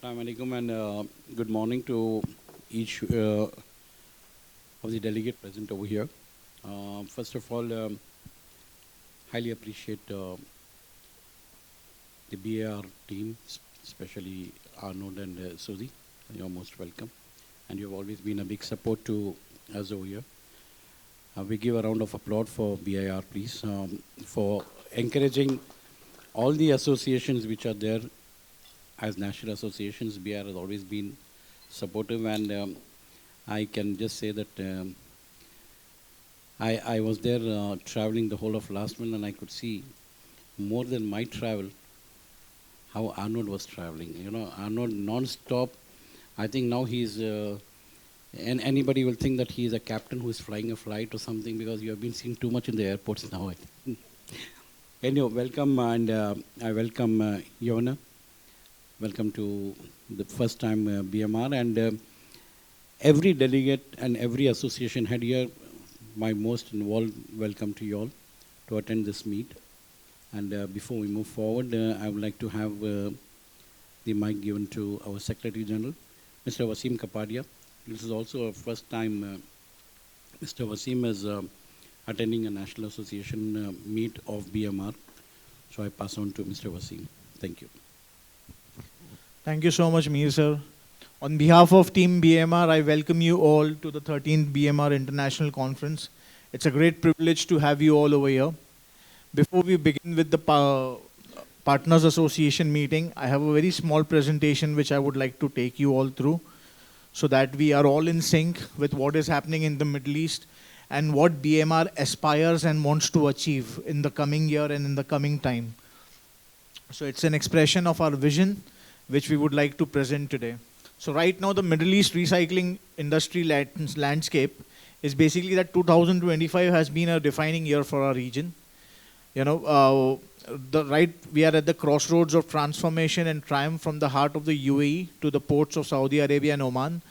Assalamu alaikum and good morning to each of the delegate present over here. First of all, highly appreciate the BAR team, especially Arnold and Suzy. You're most welcome. And you've always been a big support to us over here. We give a round of applause for BIR, please, for encouraging all the associations which are there as national associations. BIR has always been supportive, and I can just say that I was there traveling the whole of last month, and I could see more than my travel how Arnold was traveling. You know, Arnold non-stop. I think now he's, and anybody will think that he is a captain who is flying a flight or something, because you have been seen too much in the airports now. I think. Anyway, welcome, and I welcome Yona. Welcome to the first time BMR, and every delegate and every association head here, my most involved welcome to you all to attend this meet. And before we move forward, I would like to have the mic given to our Secretary General, Mr. Wasim Kapadia. This is also a first time Mr. Wasim is attending a National Association meet of BMR. So I pass on to Mr. Wasim. Thank you. Thank you so much, Mir sir. On behalf of Team BMR, I welcome you all to the 13th BMR International Conference. It's a great privilege to have you all over here. Before we begin with the Partners Association meeting, I have a very small presentation which I would like to take you all through so that we are all in sync with what is happening in the Middle East and what BMR aspires and wants to achieve in the coming year and in the coming time. So it's an expression of our vision which we would like to present today. So right now the Middle East recycling industry landscape is basically that 2025 has been a defining year for our region. You know, we are at the crossroads of transformation and triumph from the heart of the UAE to the ports of Saudi Arabia and Oman.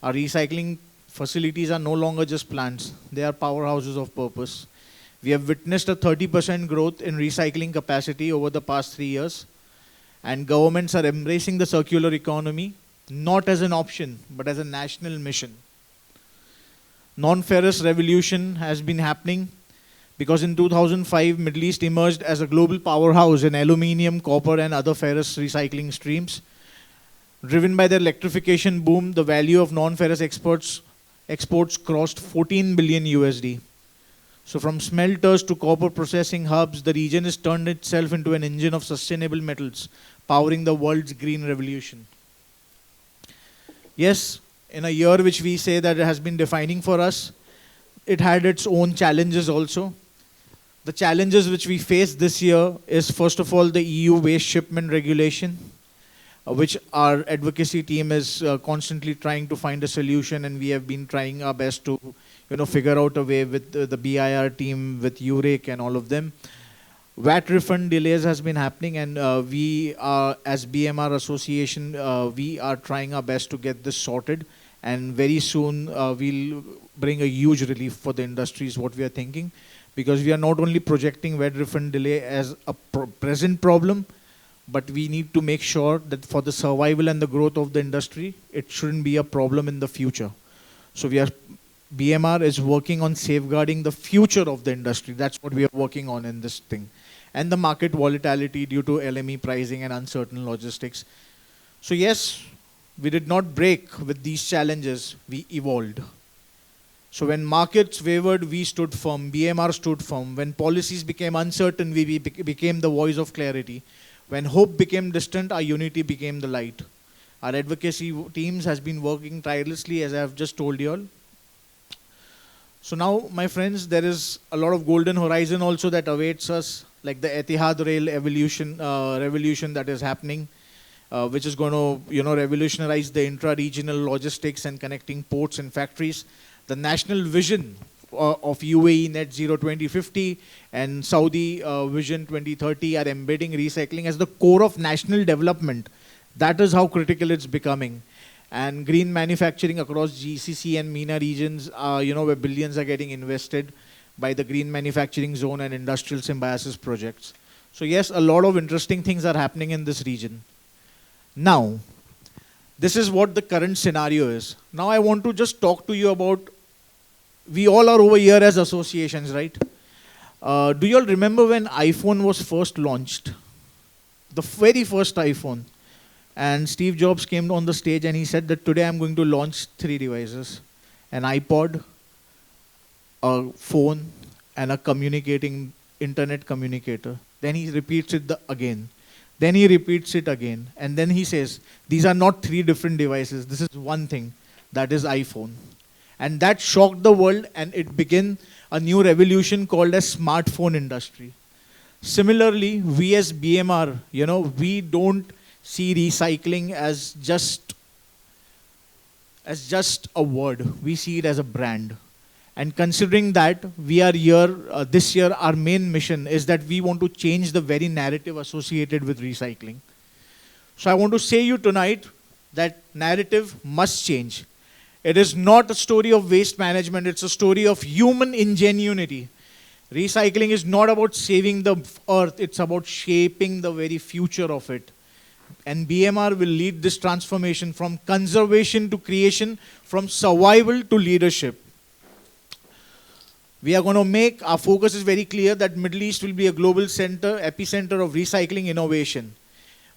Our recycling facilities are no longer just plants, they are powerhouses of purpose. We have witnessed a 30% growth in recycling capacity over the past 3 years. And governments are embracing the circular economy, not as an option, but as a national mission. Non-ferrous revolution has been happening because in 2005, Middle East emerged as a global powerhouse in aluminium, copper, and other ferrous recycling streams. Driven by the electrification boom, the value of non-ferrous exports crossed 14 billion USD. So from smelters to copper processing hubs, the region has turned itself into an engine of sustainable metals, powering the world's green revolution. Yes, in a year which we say that it has been defining for us, it had its own challenges also. The challenges which we face this year is first of all the EU waste shipment regulation, which our advocacy team is constantly trying to find a solution, and we have been trying our best to figure out a way with the BIR team, with UREC and all of them. VAT refund delays has been happening, and we are, as BMR Association, we are trying our best to get this sorted, and very soon we'll bring a huge relief for the industry is what we are thinking, because we are not only projecting VAT refund delay as a present problem, but we need to make sure that for the survival and the growth of the industry, it shouldn't be a problem in the future. So BMR is working on safeguarding the future of the industry. That's what we are working on in this thing. And the market volatility due to LME pricing and uncertain logistics. So yes, we did not break with these challenges, we evolved. So when markets wavered, we stood firm, BMR stood firm. When policies became uncertain, we became the voice of clarity. When hope became distant, our unity became the light. Our advocacy teams has been working tirelessly, as I have just told you all. So now, my friends, there is a lot of golden horizon also that awaits us, like the Etihad Rail revolution that is happening, which is going to revolutionize the intra-regional logistics and connecting ports and factories. The national vision of UAE Net Zero 2050 and Saudi Vision 2030 are embedding recycling as the core of national development. That is how critical it's becoming. And green manufacturing across GCC and MENA regions, where billions are getting invested by the Green Manufacturing Zone and Industrial Symbiosis projects. So yes, a lot of interesting things are happening in this region. Now, This is what the current scenario is. Now I want to just talk to you about, we all are over here as associations, right? Do you all remember when iPhone was first launched? The very first iPhone. And Steve Jobs came on the stage and he said that today I'm going to launch 3 devices: an iPod, a phone, and a communicating internet communicator. Then he repeats it again. Then he repeats it again. And then he says, these are not 3 different devices. This is one thing. That is iPhone. And that shocked the world, and it began a new revolution called as smartphone industry. Similarly, we as BMR, we don't see recycling as just a word. We see it as a brand. And considering that we are here, this year, our main mission is that we want to change the very narrative associated with recycling. So I want to say you tonight that narrative must change. It is not a story of waste management, it's a story of human ingenuity. Recycling is not about saving the earth, it's about shaping the very future of it. And BMR will lead this transformation from conservation to creation, from survival to leadership. We are going to make, our focus is very clear that Middle East will be a global center, epicenter of recycling innovation.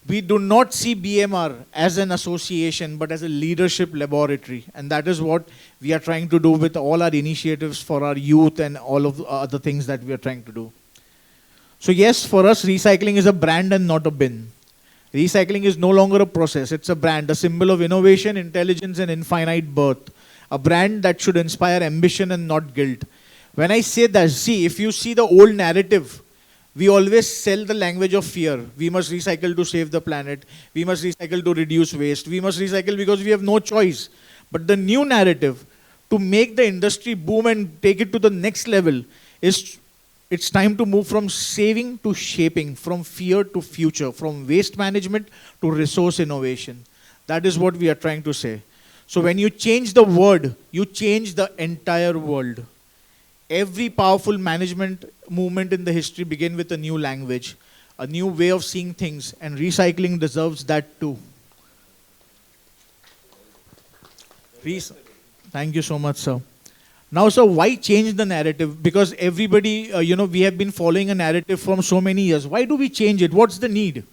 We do not see BMR as an association, but as a leadership laboratory. And that is what we are trying to do with all our initiatives for our youth and all of the other things that we are trying to do. So yes, for us, recycling is a brand and not a bin. Recycling is no longer a process, it's a brand, a symbol of innovation, intelligence, and infinite birth. A brand that should inspire ambition and not guilt. When I say that, see, if you see the old narrative, we always sell the language of fear. We must recycle to save the planet. We must recycle to reduce waste. We must recycle because we have no choice. But the new narrative, to make the industry boom and take it to the next level, is it's time to move from saving to shaping, from fear to future, from waste management to resource innovation. That is what we are trying to say. So when you change the word, you change the entire world. Every powerful management movement in the history began with a new language, a new way of seeing things, and recycling deserves that too. Thank you so much, sir. Now, sir, why change the narrative? Because everybody, we have been following a narrative from so many years. Why do we change it? What's the need?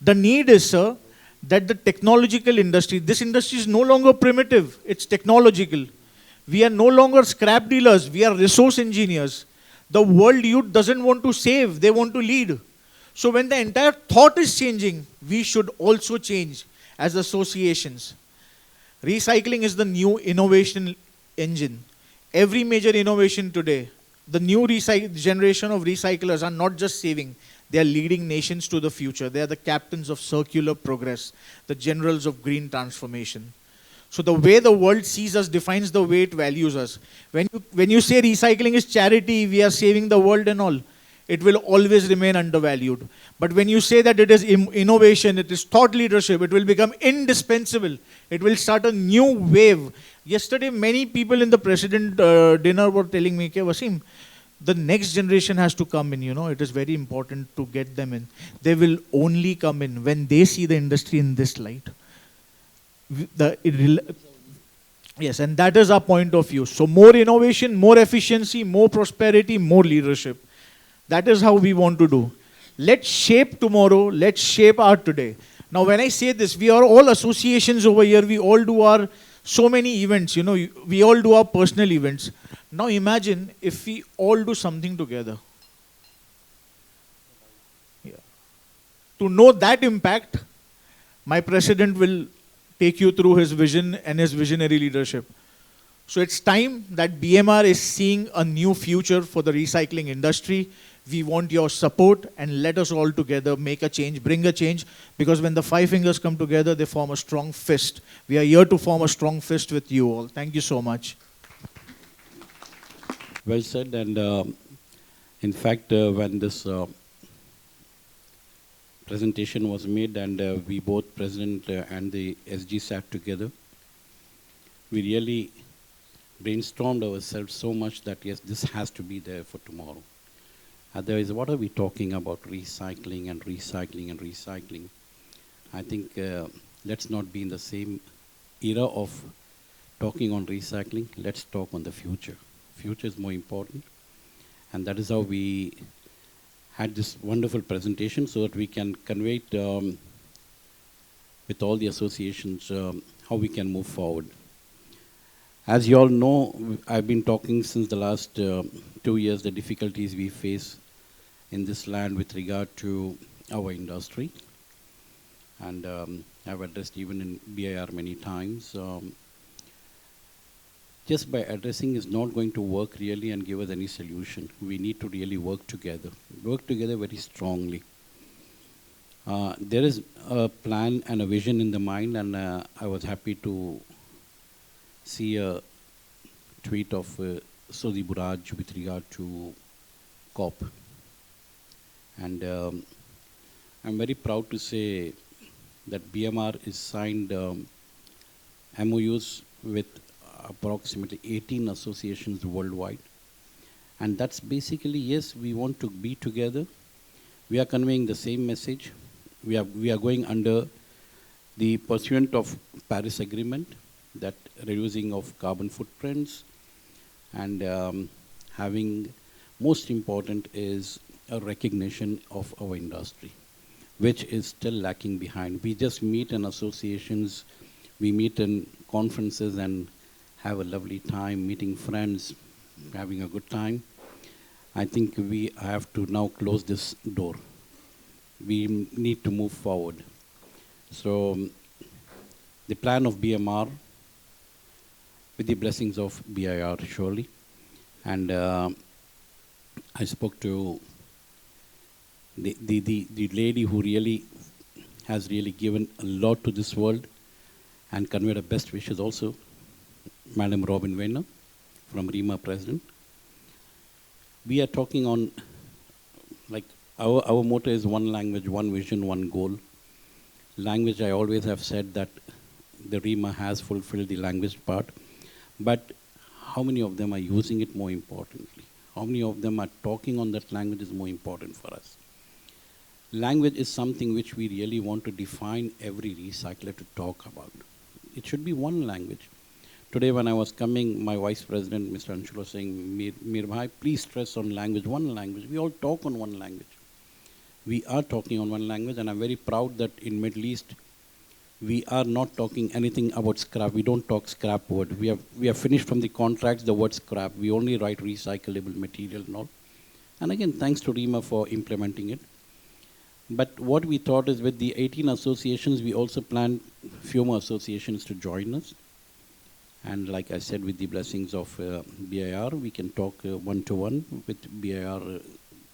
The need is, sir, that the technological industry, this industry is no longer primitive, it's technological. We are no longer scrap dealers, we are resource engineers. The world youth doesn't want to save, they want to lead. So when the entire thought is changing, we should also change as associations. Recycling is the new innovation engine. Every major innovation today, the new generation of recyclers are not just saving, they are leading nations to the future. They are the captains of circular progress, the generals of green transformation. So the way the world sees us defines the way it values us. When you say recycling is charity, we are saving the world and all, it will always remain undervalued. But when you say that it is innovation, it is thought leadership, it will become indispensable. It will start a new wave. Yesterday, many people in the president dinner were telling me, okay, Wasim, the next generation has to come in, it is very important to get them in. They will only come in when they see the industry in this light. Yes, and that is our point of view. So more innovation, more efficiency, more prosperity, more leadership. That is how we want to do. Let's shape tomorrow, let's shape our today. Now when I say this, we are all associations over here, we all do our so many events, we all do our personal events. Now imagine if we all do something together. Yeah. To know that impact, my president will take you through his vision and his visionary leadership. So it's time that BMR is seeing a new future for the recycling industry. We want your support, and let us all together make a change, bring a change, because when the 5 fingers come together, they form a strong fist. We are here to form a strong fist with you all. Thank you so much. Well said. And in fact, when this presentation was made and we both, President and the SG, sat together, we really brainstormed ourselves so much that yes, this has to be there for tomorrow. Otherwise, what are we talking about? Recycling and recycling and recycling. I think let's not be in the same era of talking on recycling. Let's talk on the future. Future is more important. And that is how we had this wonderful presentation so that we can convey it with all the associations how we can move forward. As you all know, I've been talking since the last 2 years the difficulties we face in this land with regard to our industry. And I've addressed even in BIR many times. Just by addressing is not going to work really and give us any solution. We need to really work together very strongly. There is a plan and a vision in the mind, and I was happy to see a tweet of Sodhi Buraj with regard to COP. And I'm very proud to say that BMR is signed MOUs with approximately 18 associations worldwide. And that's basically, yes, we want to be together. We are conveying the same message. We are going under the pursuant of Paris Agreement, that reducing of carbon footprints, and having, most important is a recognition of our industry, which is still lacking behind. We just meet in associations, we meet in conferences and have a lovely time, meeting friends, having a good time. I think we have to now close this door. We need to move forward. So the plan of BMR, with the blessings of BIR surely, and I spoke to the lady who really has really given a lot to this world and conveyed her best wishes also, Madam Robin Weiner from REMA President. We are talking on, like, our motto is one language, one vision, one goal. Language, I always have said that the REMA has fulfilled the language part, but how many of them are using it more importantly? How many of them are talking on that language is more important for us? Language is something which we really want to define every recycler to talk about. It should be one language. Today when I was coming, my Vice President, Mr. Anshul, was saying, Mir Bhai, please stress on language, one language. We all talk on one language. We are talking on one language, and I'm very proud that in Middle East, we are not talking anything about scrap. We don't talk scrap word. We have finished from the contracts the word scrap. We only write recyclable material and all. And again, thanks to REMA for implementing it. But what we thought is with the 18 associations, we also planned few more associations to join us. And like I said, with the blessings of BIR, we can talk one-to-one with BIR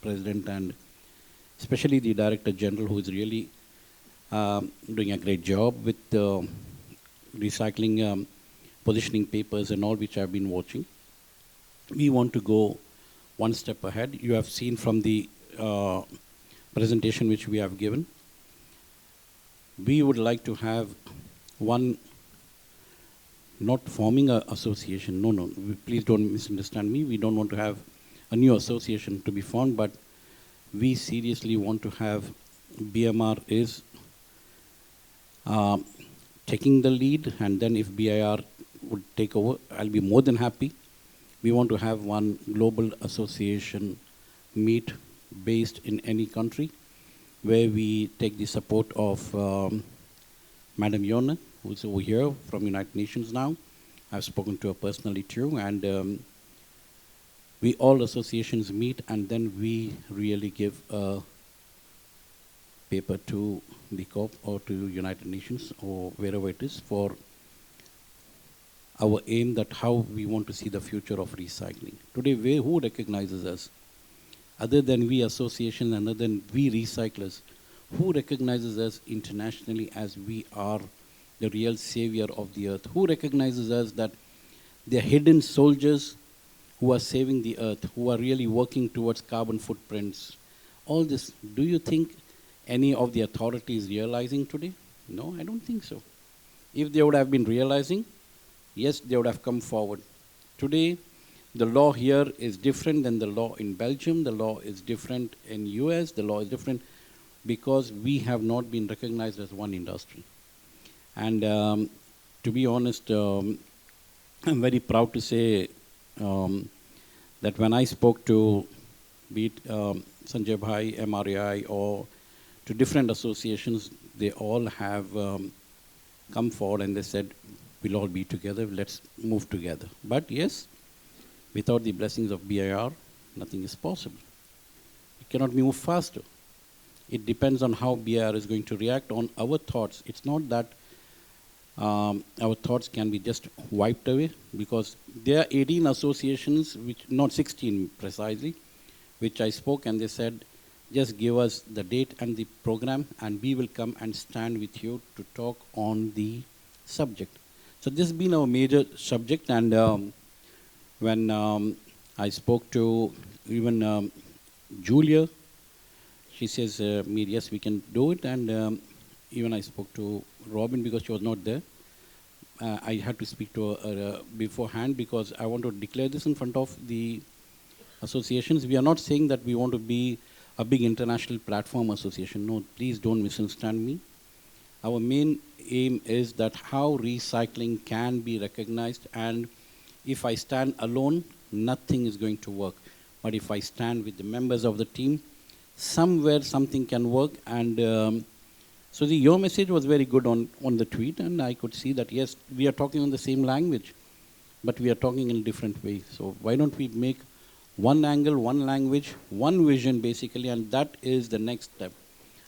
President and especially the Director General, who is really doing a great job with recycling positioning papers and all, which I've been watching. We want to go one step ahead. You have seen from the presentation which we have given. We would like to have one, not forming an association. No, please don't misunderstand me. We don't want to have a new association to be formed, but we seriously want to have BMR is taking the lead, and then if BIR would take over, I'll be more than happy. We want to have one global association meet based in any country where we take the support of Madam Yona, who's over here from United Nations now. I've spoken to her personally too, and we all associations meet, and then we really give a paper to the COP or to United Nations or wherever it is for our aim that how we want to see the future of recycling. Today, who recognizes us? Other than we associations and other than we recyclers, who recognizes us internationally as we are the real savior of the earth? Who recognizes us that they're hidden soldiers who are saving the earth, who are really working towards carbon footprints? All this, do you think any of the authorities realizing today? No, I don't think so. If they would have been realizing, yes, they would have come forward. Today, the law here is different than the law in Belgium. The law is different in US. The law is different because we have not been recognized as one industry. And to be honest, I'm very proud to say that when I spoke to be it Sanjay Bhai, MRI, or to different associations, they all have come forward and they said, we'll all be together, let's move together. But yes, without the blessings of BIR, nothing is possible. It cannot move faster. It depends on how BIR is going to react on our thoughts. It's not that our thoughts can be just wiped away, because there are 18 associations, which not 16 precisely, which I spoke, and they said, just give us the date and the program and we will come and stand with you to talk on the subject. So this has been our major subject, and when I spoke to even Julia, she says, Mir, yes, we can do it, and even I spoke to Robin because she was not there. I had to speak to her beforehand because I want to declare this in front of the associations. We are not saying that we want to be a big international platform association. No, please don't misunderstand me. Our main aim is that how recycling can be recognized, and if I stand alone, nothing is going to work. But if I stand with the members of the team, somewhere something can work. And so your message was very good on the tweet, and I could see that, yes, we are talking on the same language, but we are talking in a different way. So why don't we make one angle, one language, one vision basically, and that is the next step.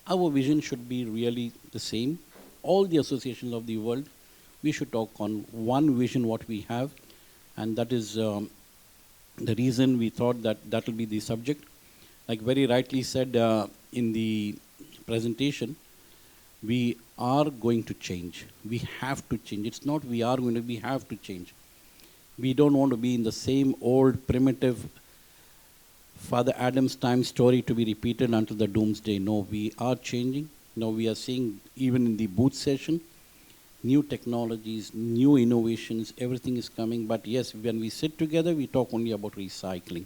Our vision should be really the same. All the associations of the world, we should talk on one vision what we have, and that is the reason we thought that that will be the subject. Like very rightly said in the presentation, we are going to change. We have to change. It's not we are going to, we have to change. We don't want to be in the same old primitive Father Adam's time story to be repeated until the doomsday. No, we are changing. Now we are seeing, even in the booth session, new technologies, new innovations, everything is coming. But yes, when we sit together, we talk only about recycling.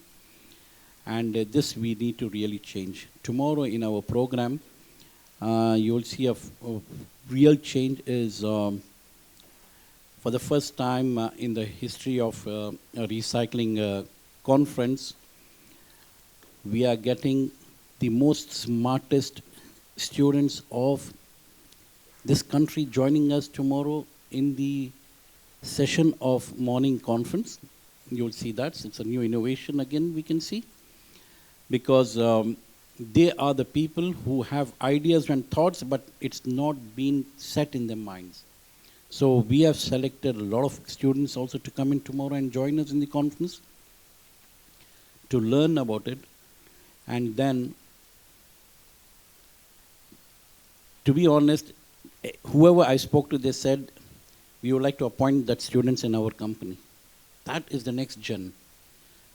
And this we need to really change. Tomorrow in our program, you will see a real change is, for the first time in the history of a recycling conference, we are getting the most smartest students of this country joining us tomorrow in the session of morning conference. You'll see that. It's a new innovation again we can see, because they are the people who have ideas and thoughts, but it's not been set in their minds. So we have selected a lot of students also to come in tomorrow and join us in the conference to learn about it. And then, to be honest, whoever I spoke to, they said, we would like to appoint that students in our company. That is the next gen.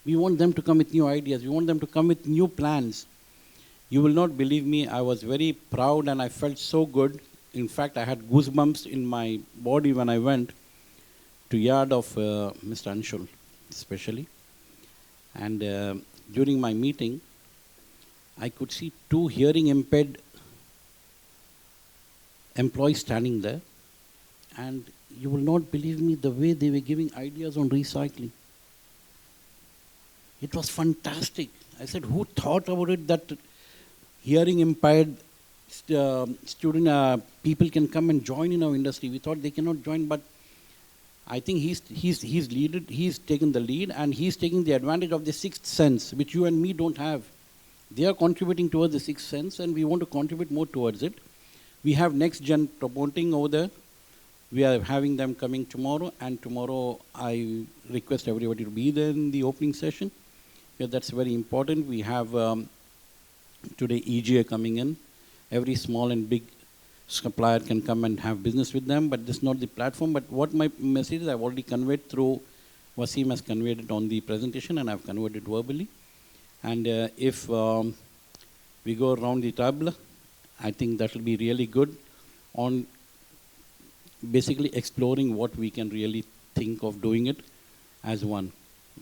We want them to come with new ideas. We want them to come with new plans. You will not believe me, I was very proud and I felt so good. In fact, I had goosebumps in my body when I went to yard of Mr. Anshul, especially. And during my meeting, I could see 2 hearing impaired employees standing there. And you will not believe me the way they were giving ideas on recycling. It was fantastic. I said, who thought about it that hearing impaired student people can come and join in our industry? We thought they cannot join, but I think he's taken the lead, and he's taking the advantage of the 6th sense, which you and me don't have. They are contributing towards the 6th sense, and we want to contribute more towards it. We have next gen promoting over there. We are having them coming tomorrow, and tomorrow I request everybody to be there in the opening session. Yeah, that's very important. We have today EGA coming in. Every small and big supplier can come and have business with them, but this is not the platform. But what my message is, I've already conveyed through, Wasim has conveyed it on the presentation, and I've conveyed it verbally. And if we go around the table, I think that will be really good on basically exploring what we can really think of doing it as one.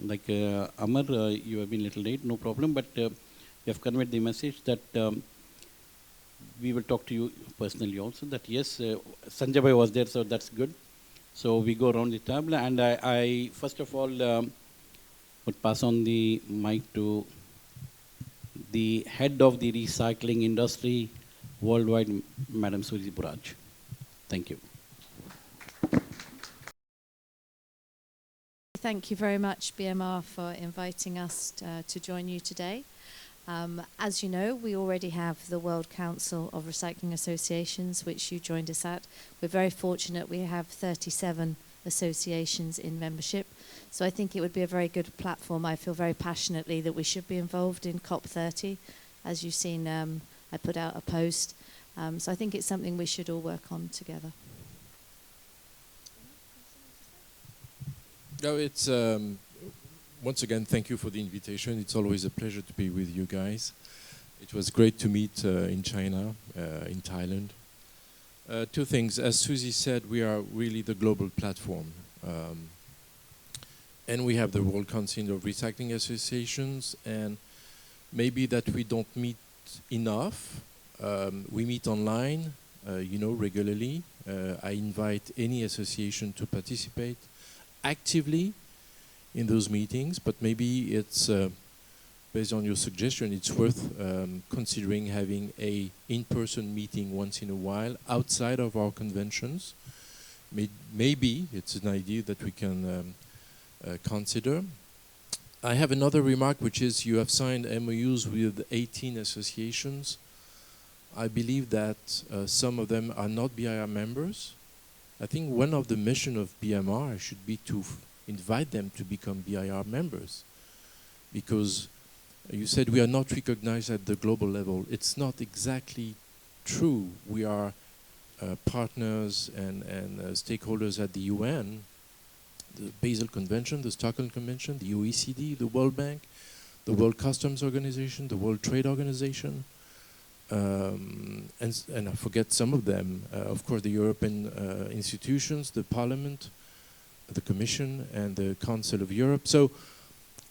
Like Amar, you have been a little late, no problem, but you have conveyed the message that we will talk to you personally also. That yes, Sanjay Bhai was there, so that's good. So we go around the table, and I first of all would pass on the mic to the head of the recycling industry worldwide, Madam Suji Buraj. Thank you. Thank you very much, BMR, for inviting us to join you today. As you know, we already have the World Council of Recycling Associations, which you joined us at. We're very fortunate we have 37 associations in membership. So I think it would be a very good platform. I feel very passionately that we should be involved in COP30. As you've seen, I put out a post. So I think it's something we should all work on together. No, it's once again, thank you for the invitation. It's always a pleasure to be with you guys. It was great to meet in China, in Thailand. Two things. As Susie said, we are really the global platform. And we have the World Council of Recycling Associations, and maybe that we don't meet enough. We meet online, regularly. I invite any association to participate actively in those meetings, but maybe it's, based on your suggestion, it's worth considering having a in-person meeting once in a while outside of our conventions. Maybe it's an idea that we can consider. I have another remark, which is you have signed MOUs with 18 associations. I believe that some of them are not BIR members. I think one of the mission of BMR should be to invite them to become BIR members, because you said we are not recognized at the global level. It's not exactly true. We are partners and stakeholders at the UN, the Basel Convention, the Stockholm Convention, the OECD, the World Bank, the World Customs Organization, the World Trade Organization, and I forget some of them. Of course, the European institutions, the Parliament, the Commission, and the Council of Europe. So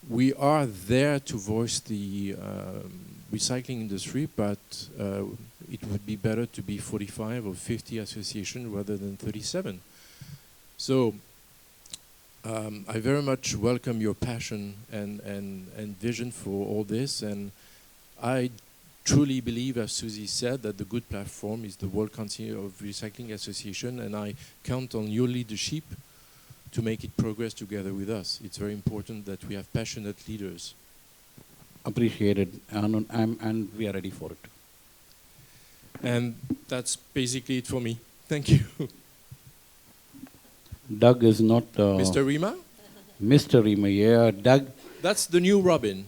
we are there to voice the recycling industry, but it would be better to be 45 or 50 associations rather than 37. So I very much welcome your passion and vision for all this, and I truly believe, as Susie said, that the good platform is the World Council of Recycling Association, and I count on your leadership to make it progress together with us. It's very important that we have passionate leaders. Appreciated, and we are ready for it. And that's basically it for me. Thank you. Doug is not... Mr. Rima? Mr. Rima, yeah. Doug... That's the new Robin.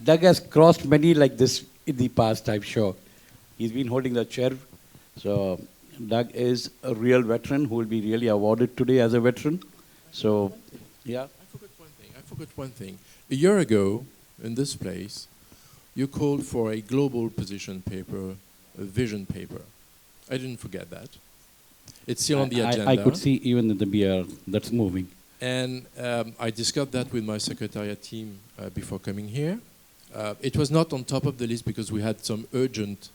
Doug has crossed many like this in the past, I'm sure. He's been holding the chair. So Doug is a real veteran who will be really awarded today as a veteran. So, yeah. I forgot one thing. A year ago, in this place, you called for a global position paper, a vision paper. I didn't forget that. It's still on the agenda. I could see even in the BR that's moving. And I discussed that with my secretariat team before coming here. It was not on top of the list because we had some urgent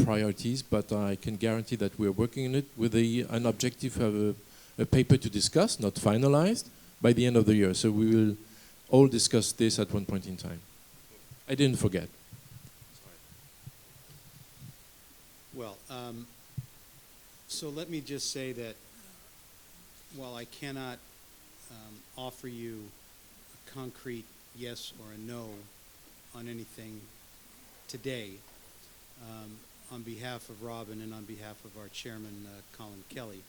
priorities, but I can guarantee that we're working on it with an objective of a paper to discuss, not finalized, by the end of the year. So we will all discuss this at one point in time. I didn't forget. Well, so let me just say that while I cannot offer you a concrete yes or a no on anything today, on behalf of Robin and on behalf of our chairman, Colin Kelly,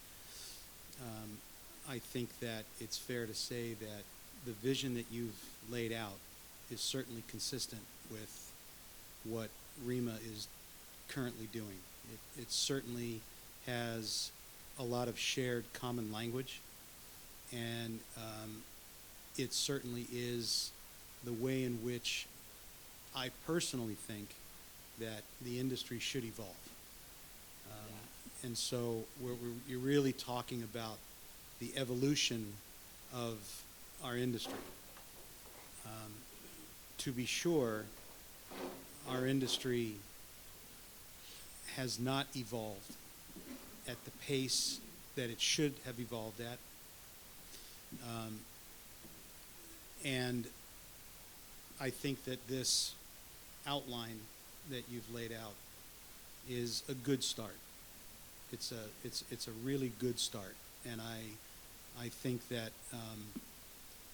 I think that it's fair to say that the vision that you've laid out is certainly consistent with what REMA is currently doing. It certainly has a lot of shared common language, and it certainly is the way in which I personally think that the industry should evolve. And so you're really talking about the evolution of our industry. To be sure, our industry has not evolved at the pace that it should have evolved at. And I think that this outline that you've laid out is a good start. It's a really good start, and I think that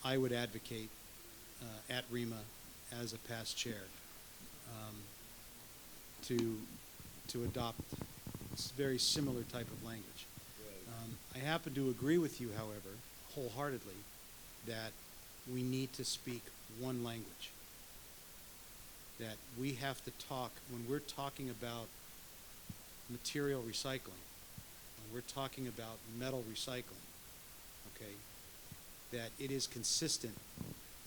I would advocate at REMA as a past chair to adopt this very similar type of language. I happen to agree with you, however, wholeheartedly, that we need to speak one language. That we have to talk, when we're talking about material recycling, when we're talking about metal recycling, okay, that it is consistent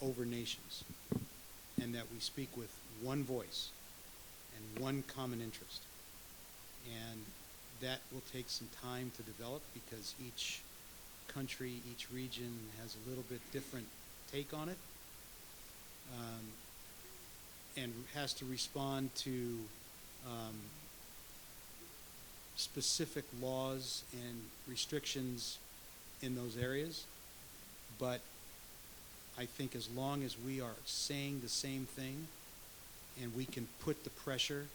over nations, and that we speak with one voice and one common interest. And that will take some time to develop because each country, each region has a little bit different take on it, and has to respond to specific laws and restrictions in those areas. But I think as long as we are saying the same thing and we can put the pressure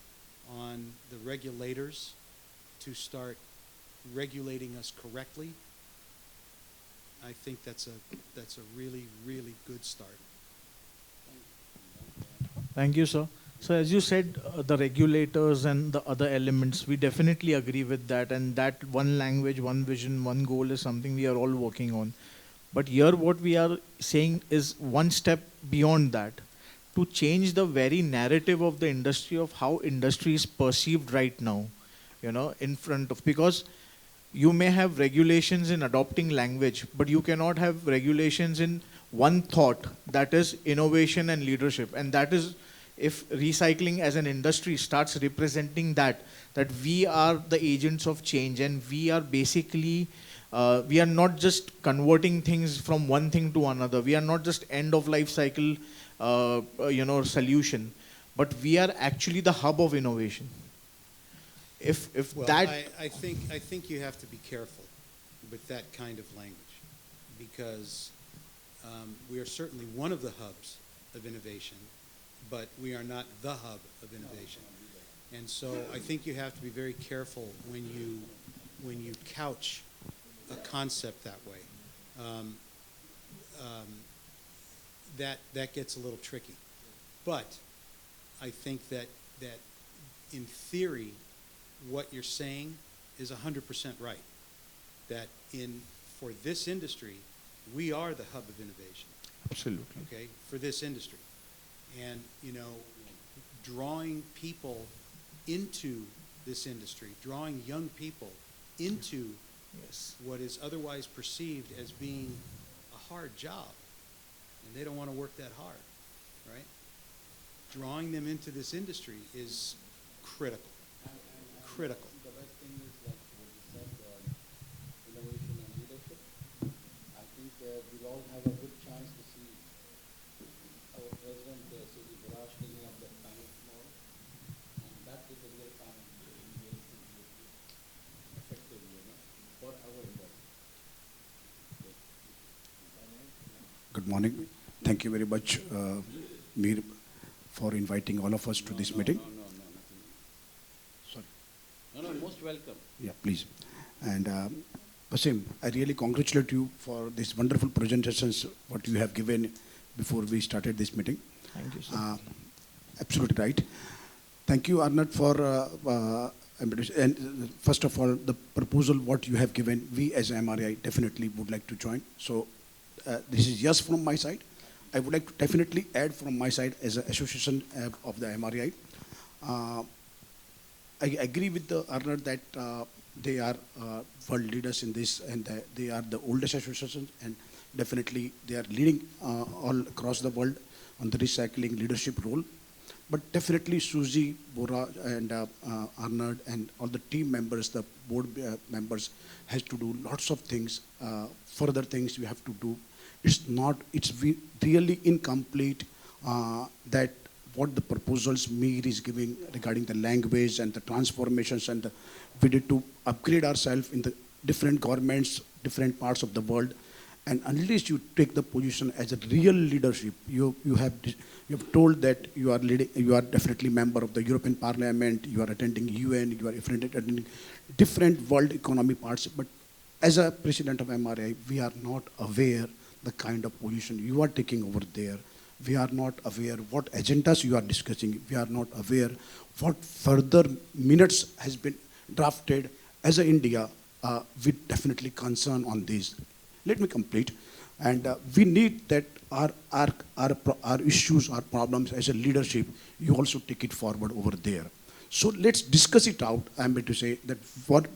on the regulators to start regulating us correctly, I think that's a really, really good start. Thank you, sir. So as you said, the regulators and the other elements, we definitely agree with that. And that one language, one vision, one goal is something we are all working on. But here what we are saying is one step beyond that, to change the very narrative of the industry, of how industry is perceived right now, in front of, because you may have regulations in adopting language, but you cannot have regulations in one thought, that is innovation and leadership. And that is, if recycling as an industry starts representing that we are the agents of change, and we are basically, we are not just converting things from one thing to another. We are not just end of life cycle, solution, but we are actually the hub of innovation. If Well, that, I think you have to be careful with that kind of language, because we are certainly one of the hubs of innovation, but we are not the hub of innovation. And so I think you have to be very careful when you couch a concept that way. That gets a little tricky. But I think that in theory, what you're saying is 100% right. That for this industry, we are the hub of innovation. absolutely. Okay, for this industry. And, drawing people into this industry, drawing young people into Yes. what is otherwise perceived as being a hard job, and they don't want to work that hard, right? Drawing them into this industry is critical. Critical. The best thing is like what you said, innovation and leadership. I think we'll all have a good chance to see our president, Sri Biraj, taking up that panel tomorrow. And that is a real panel effective, for our industry. Good morning. Thank you very much, Mir, for inviting all of us to this meeting. No, nothing. Sorry. No, most welcome. Yeah, please. And Wasim, I really congratulate you for these wonderful presentations, what you have given before we started this meeting. Thank you, sir. Absolutely right. Thank you, Arnett, for and first of all, the proposal what you have given, we as MRI definitely would like to join. So this is yes from my side. I would like to definitely add from my side as an association of the MRI. I agree with the Arnett that they are world leaders in this, and they are the oldest association, and definitely they are leading all across the world on the recycling leadership role. But definitely Suzy, Bora, and Arnett, and all the team members, the board members, has to do lots of things, further things we have to do. It's really incomplete that what the proposals Mir is giving regarding the language and the transformations, and we need to upgrade ourselves in the different governments, different parts of the world. And unless you take the position as a real leadership, you have told that you are leading, you are definitely member of the European Parliament, you are attending UN, you are attending different world economy parts. But as a president of MRI, we are not aware the kind of position you are taking over there. We are not aware what agendas you are discussing. We are not aware what further minutes has been drafted. As a India, we definitely concern on this. Let me complete. And we need that our issues, our problems as a leadership, you also take it forward over there. So let's discuss it out. I'm going to say that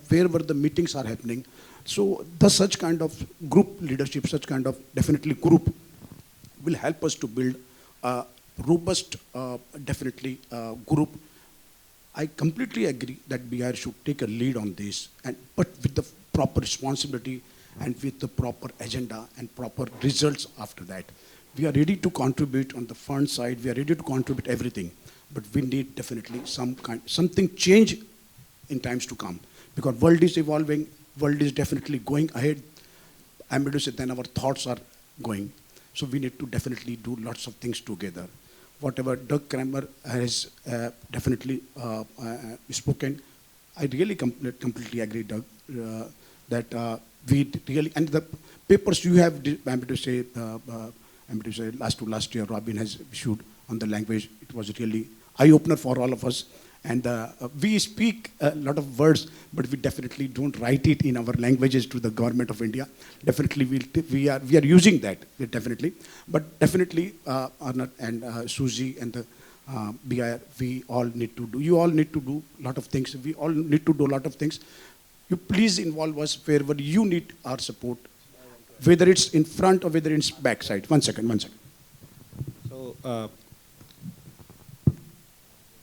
wherever the meetings are happening, so such kind of group leadership, such kind of definitely group will help us to build a robust, definitely group. I completely agree that BIR should take a lead on this, but with the proper responsibility and with the proper agenda and proper results after that. We are ready to contribute on the fund side. We are ready to contribute everything, but we need definitely something change in times to come, because world is evolving, world is definitely going ahead. I'm going to say then our thoughts are going. So we need to definitely do lots of things together. Whatever Doug Kramer has definitely spoken, I really completely agree, Doug, that we really, and the papers you have, I'm going to say last year, Robin has issued on the language. It was really eye-opener for all of us. And we speak a lot of words, but we definitely don't write it in our languages to the government of India. Definitely, we are using that, definitely. But definitely, Arnett and Suzy and the BIR, we all need to do. You all need to do a lot of things. We all need to do a lot of things. You please involve us wherever you need our support, whether it's in front or whether it's backside. One second. So,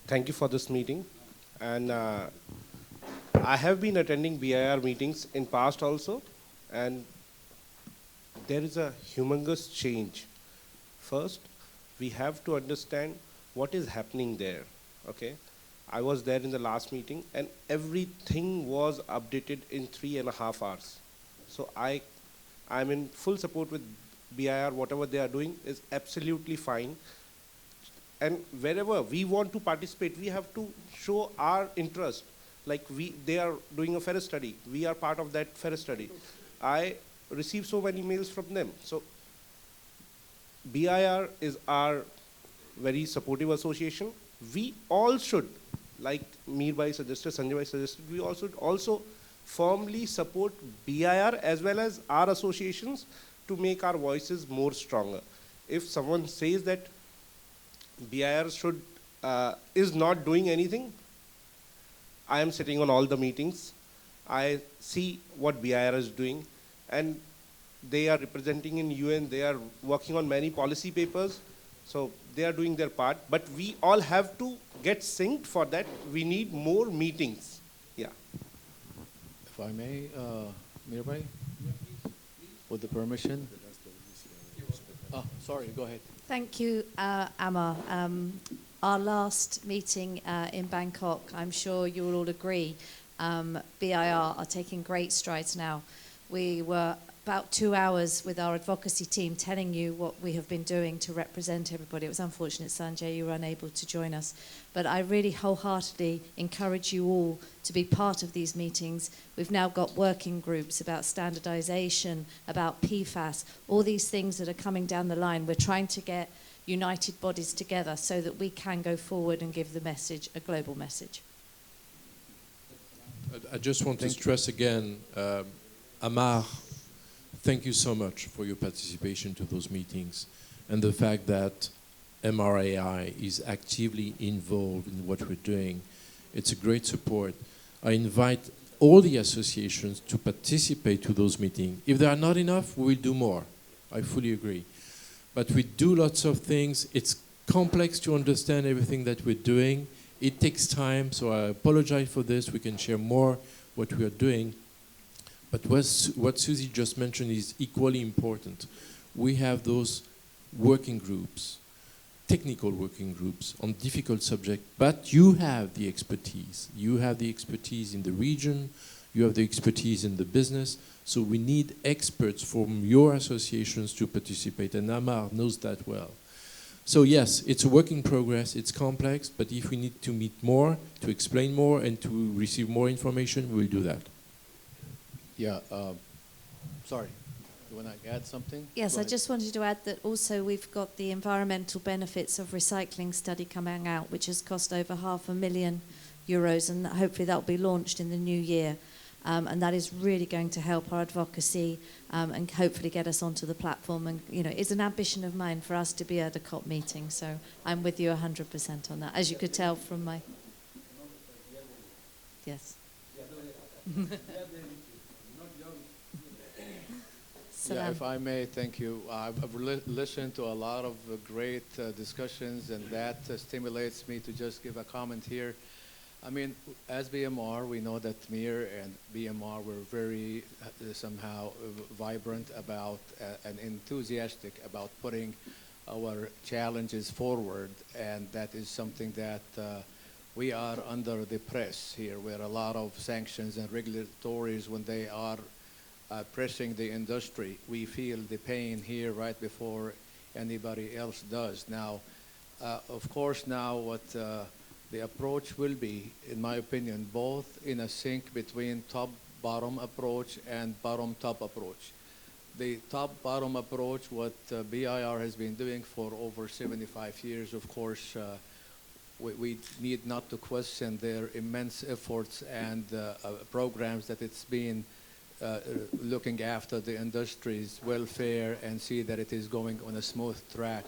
thank you for this meeting. And I have been attending BIR meetings in past also, and there is a humongous change. First, we have to understand what is happening there, okay? I was there in the last meeting, and everything was updated in 3.5 hours. So I'm in full support with BIR. Whatever they are doing is absolutely fine. And wherever we want to participate, we have to show our interest. Like they are doing a ferret study. We are part of that ferret study. I receive so many mails from them. So BIR is our very supportive association. We all should, like Mir Bhai suggested, Sanjay Bhai suggested, we also firmly support BIR as well as our associations to make our voices more stronger. If someone says that BIR is not doing anything, I am sitting on all the meetings. I see what BIR is doing, and they are representing in UN. They are working on many policy papers. So they are doing their part, but we all have to get synced. For that, we need more meetings. Yeah. If I may, Mirbai, with the permission. Oh, sorry, go ahead. Thank you, Amar. Our last meeting in Bangkok, I'm sure you will all agree, BIR are taking great strides now. We were about 2 hours with our advocacy team telling you what we have been doing to represent everybody. It was unfortunate, Sanjay, you were unable to join us. But I really wholeheartedly encourage you all to be part of these meetings. We've now got working groups about standardization, about PFAS, all these things that are coming down the line. We're trying to get united bodies together so that we can go forward and give the message, a global message. I just want to stress again, Amar, thank you so much for your participation to those meetings and the fact that MRAI is actively involved in what we're doing. It's a great support. I invite all the associations to participate to those meetings. If there are not enough, we will do more. I fully agree. But we do lots of things. It's complex to understand everything that we're doing. It takes time, so I apologize for this. We can share more what we are doing. But what Suzy just mentioned is equally important. We have those working groups technical working groups on difficult subjects, but you have the expertise. You have the expertise in the region, you have the expertise in the business, so we need experts from your associations to participate, and Amar knows that well. So yes, it's a work in progress, it's complex, but if we need to meet more, to explain more, and to receive more information, we'll do that. Yeah, sorry. You want to add something? Yes, Go I ahead. just wanted to add that also we've got the environmental benefits of recycling study coming out, which has cost over €500,000, and hopefully that will be launched in the new year. And that is really going to help our advocacy and hopefully get us onto the platform. And, you know, it's an ambition of mine for us to be at a COP meeting. So I'm with you 100% on that, as you could tell from my... Yes. Yeah, Salam. if I may, thank you. I've listened to a lot of great discussions, and that stimulates me to just give a comment here. I mean, as BMR, we know that MIR and BMR were very somehow vibrant about and enthusiastic about putting our challenges forward, and that is something that we are under the press here, where a lot of sanctions and regulatories, when they are pressing the industry, we feel the pain here right before anybody else does. Now, of course, now what the approach will be, in my opinion, both in a sync between top-bottom approach and bottom-top approach. The top-bottom approach, what BIR has been doing for over 75 years, of course, we need not to question their immense efforts and programs that it's been looking after the industry's welfare and see that it is going on a smooth track.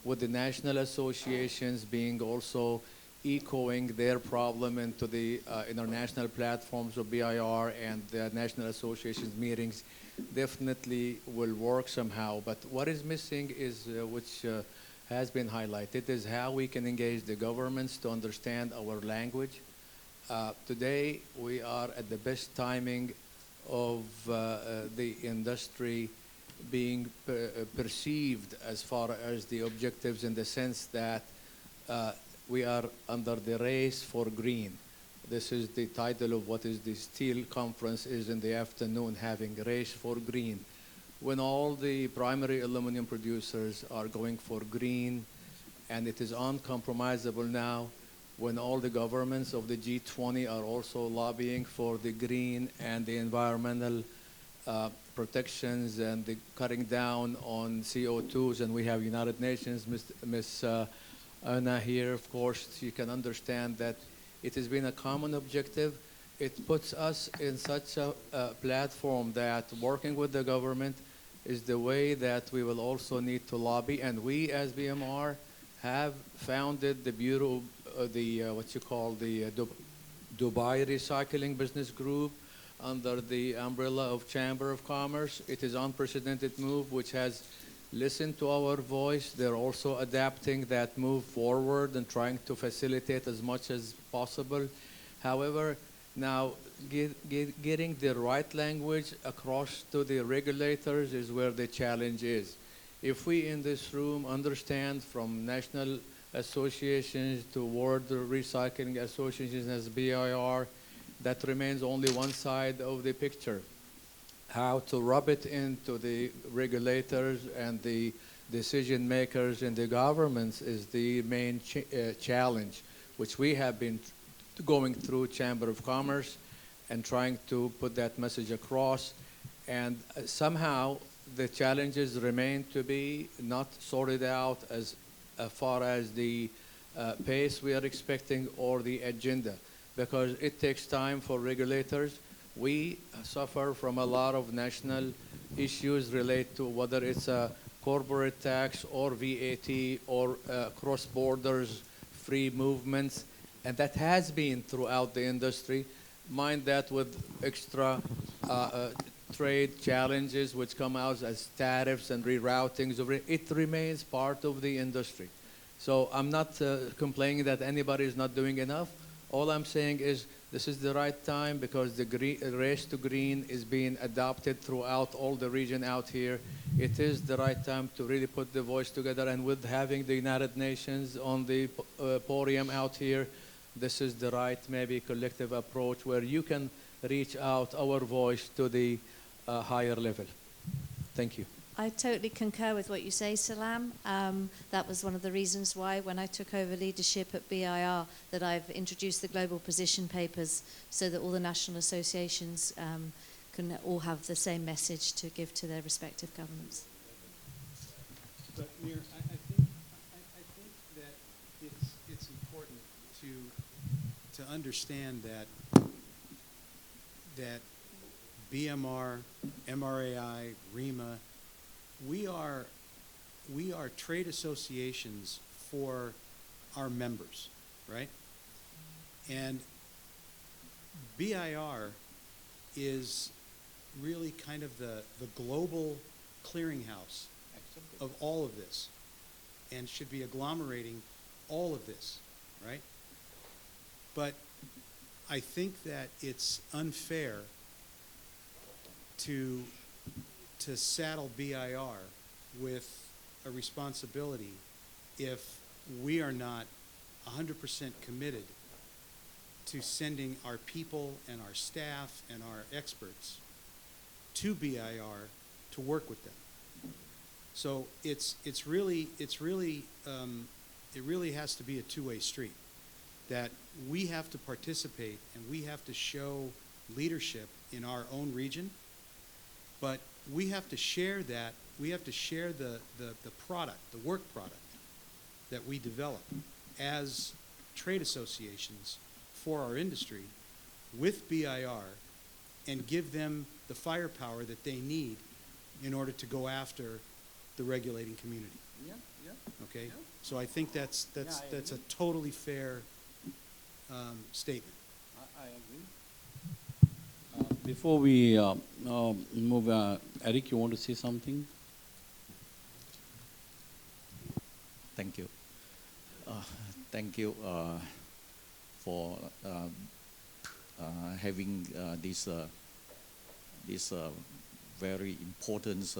With the national associations being also echoing their problem into the international platforms of BIR and the national associations meetings, definitely will work somehow. But what is missing is, which has been highlighted, is how we can engage the governments to understand our language. Today, we are at the best timing of the industry being perceived as far as the objectives, in the sense that we are under the race for green. This is the title of what is the steel conference is in the afternoon, having race for green. When all the primary aluminum producers are going for green, and it is uncompromisable now, when all the governments of the G20 are also lobbying for the green and the environmental protections and the cutting down on CO2s, and we have United Nations, Ms. Anna here, of course, you can understand that it has been a common objective. It puts us in such a platform that working with the government is the way that we will also need to lobby. And we, as BMR, have founded the Bureau, what you call the Dubai Recycling Business Group under the umbrella of Chamber of Commerce. It is an unprecedented move which has listened to our voice. They're also adapting that move forward and trying to facilitate as much as possible. However, now getting the right language across to the regulators is where the challenge is. If we in this room understand from national associations to world recycling associations as BIR, that remains only one side of the picture. How to rub it into the regulators and the decision makers in the governments is the main challenge, which we have been going through Chamber of Commerce and trying to put that message across. And somehow the challenges remain to be not sorted out as far as the pace we are expecting or the agenda, because it takes time for regulators. We suffer from a lot of national issues related to whether it's a corporate tax or VAT or cross-borders free movements, and that has been throughout the industry. Mind that with extra trade challenges which come out as tariffs and reroutings, it remains part of the industry. So I'm not complaining that anybody is not doing enough. All I'm saying is This is the right time because the race to green is being adopted throughout all the region out here. It is the right time to really put the voice together, and with having the United Nations on the podium out here, this is the right maybe collective approach where you can reach out our voice to the higher level. Thank you. I totally concur with what you say, Salam. That was one of the reasons why, when I took over leadership at BIR, that I've introduced the global position papers so that all the national associations can all have the same message to give to their respective governments. But Mir, I think that it's important to understand that BMR, MRAI, REMA, we are trade associations for our members, right? And BIR is really kind of the global clearinghouse of all of this, and should be agglomerating all of this, right? But I think that it's unfair to saddle BIR with a responsibility if we are not 100% committed to sending our people and our staff and our experts to BIR to work with them. So it really has to be a two-way street, that we have to participate and we have to show leadership in our own region, but we have to share that. We have to share the product, the work product that we develop as trade associations for our industry with BIR, and give them the firepower that they need in order to go after the regulating community. Yeah, yeah. Okay? Yeah. So I think that's I a agree. totally fair statement. I agree. Before we move, Eric, you want to say something? Thank you. Thank you for having this very important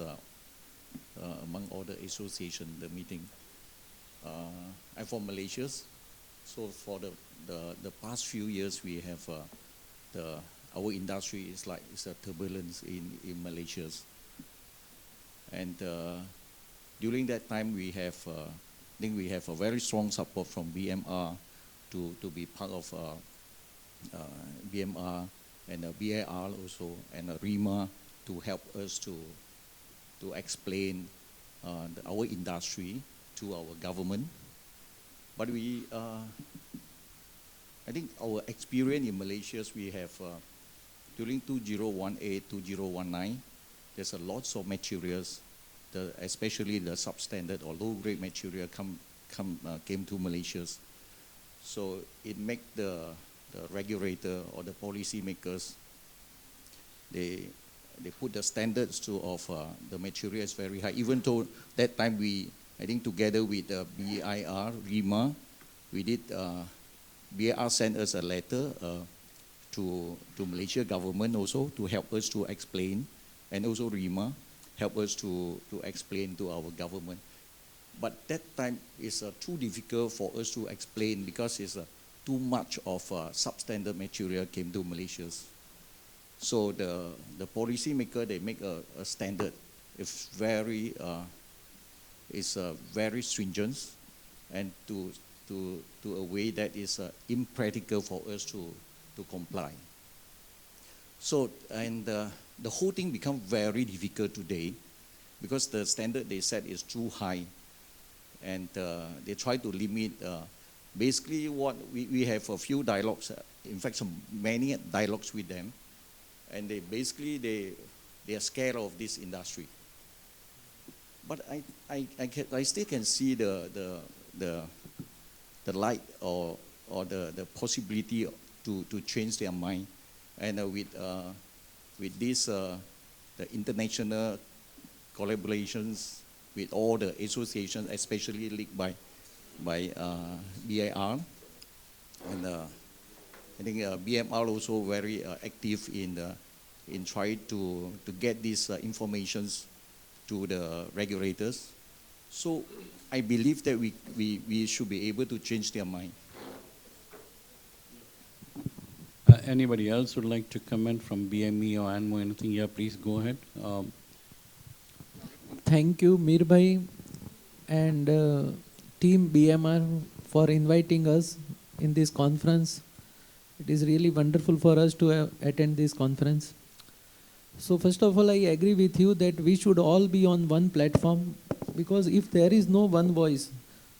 among all the association, the meeting. I'm from Malaysia, so for the past few years we have our industry is like it's a turbulence in Malaysia, and during that time we have I think we have a very strong support from BMR to be part of BMR and BAR also, and REMA to help us to explain our industry to our government. But we, I think our experience in Malaysia, we have during 2018, 2019, there's a lots of materials, especially the substandard or low-grade material came to Malaysia. So it make the regulator or the policy makers, they put the standards of the material is very high. Even though that time I think together with BIR, REMA, we did, BIR sent us a letter to Malaysia government also to help us to explain, and also REMA help us to explain to our government. But that time is too difficult for us to explain because it's too much of substandard material came to Malaysia. So the policy maker, they make a standard. It's very stringent, and to a way that is impractical for us to comply. So, and the whole thing become very difficult today because the standard they set is too high, and they try to limit. Basically, what we have a few dialogues, in fact, many dialogues with them, and they are scared of this industry. But I still can see the light or the possibility to change their mind, and with this the international collaborations with all the associations, especially led by BIR, and I think BMR also very active in trying to get these informations to the regulators. So I believe that we should be able to change their mind. Anybody else would like to comment from BME or ANMO, anything? Yeah, please go ahead. Thank you, Mirbhai and team BMR for inviting us in this conference. It is really wonderful for us to attend this conference. So first of all, I agree with you that we should all be on one platform, because if there is no one voice,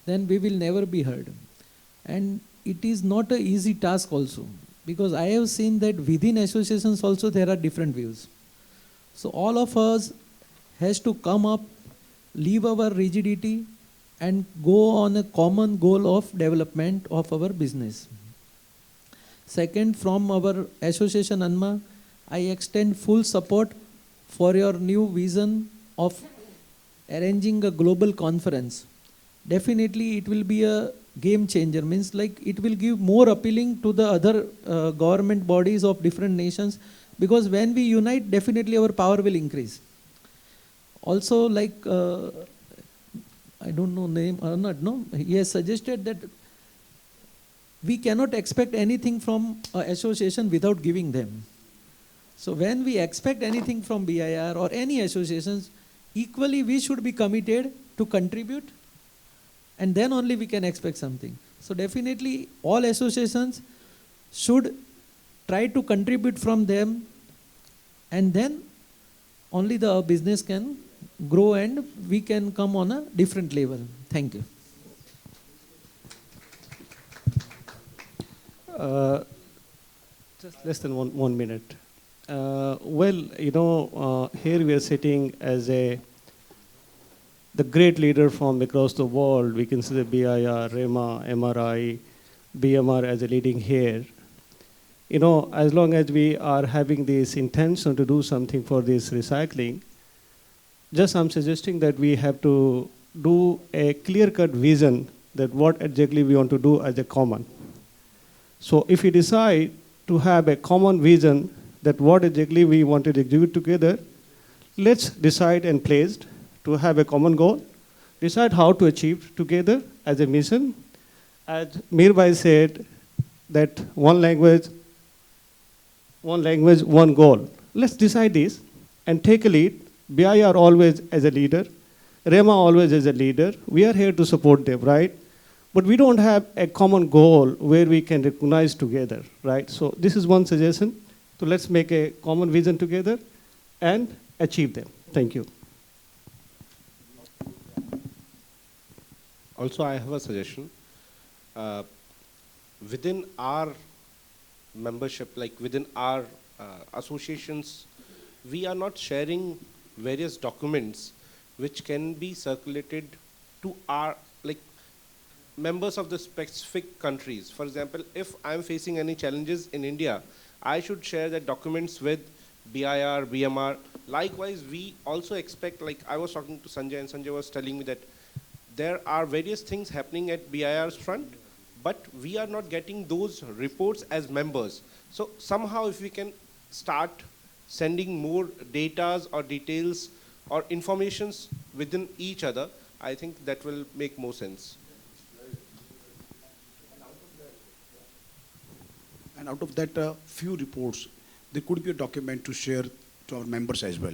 then we will never be heard. And it is not an easy task also, because I have seen that within associations also there are different views. So all of us has to come up, leave our rigidity and go on a common goal of development of our business. Second, from our association ANMA, I extend full support for your new vision of arranging a global conference. Definitely it will be a game changer, means like it will give more appealing to the other government bodies of different nations, because when we unite, definitely our power will increase. Also, like, I don't know name or not, no, he has suggested that we cannot expect anything from an association without giving them. So when we expect anything from BIR or any associations, equally we should be committed to contribute, and then only we can expect something. So definitely all associations should try to contribute from them, and then only the business can grow and we can come on a different level. Thank you. Just less than one minute. Well, here we are sitting as the great leader from across the world. We can see the BIR, REMA, MRI, BMR as a leading here. As long as we are having this intention to do something for this recycling, just I'm suggesting that we have to do a clear-cut vision that what exactly we want to do as a common. So if we decide to have a common vision that what exactly we want to execute together, let's decide and place to have a common goal, decide how to achieve together as a mission. As Mirbhai said, that one language, one goal. Let's decide this and take a lead. BIR always as a leader, REMA always as a leader. We are here to support them, right? But we don't have a common goal where we can recognize together, right? So this is one suggestion. So let's make a common vision together and achieve them. Thank you. Also, I have a suggestion. Within our membership, like within our associations, we are not sharing various documents which can be circulated to our members of the specific countries. For example, if I'm facing any challenges in India, I should share the documents with BIR, BMR. Likewise, we also expect, like I was talking to Sanjay, and Sanjay was telling me that there are various things happening at BIR's front, but we are not getting those reports as members. So somehow if we can start sending more datas or details or informations within each other, I think that will make more sense. And out of that few reports, there could be a document to share to our members as well.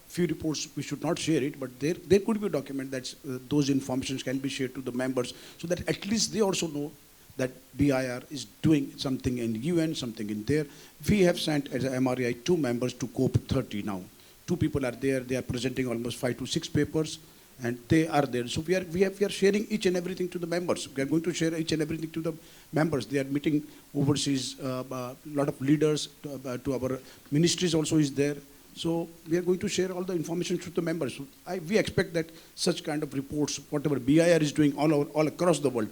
Few reports, we should not share it, but there could be a document that those informations can be shared to the members, so that at least they also know that BIR is doing something in UN, something in there. We have sent as a MRI 2 members to COP30 now. 2 people are there. They are presenting almost 5 to 6 papers, and they are there. So we are sharing each and everything to the members. We are going to share each and everything to the members. They are meeting overseas, a lot of leaders, to our ministries also is there. So we are going to share all the information to the members. So we expect that such kind of reports, whatever BIR is doing all across the world,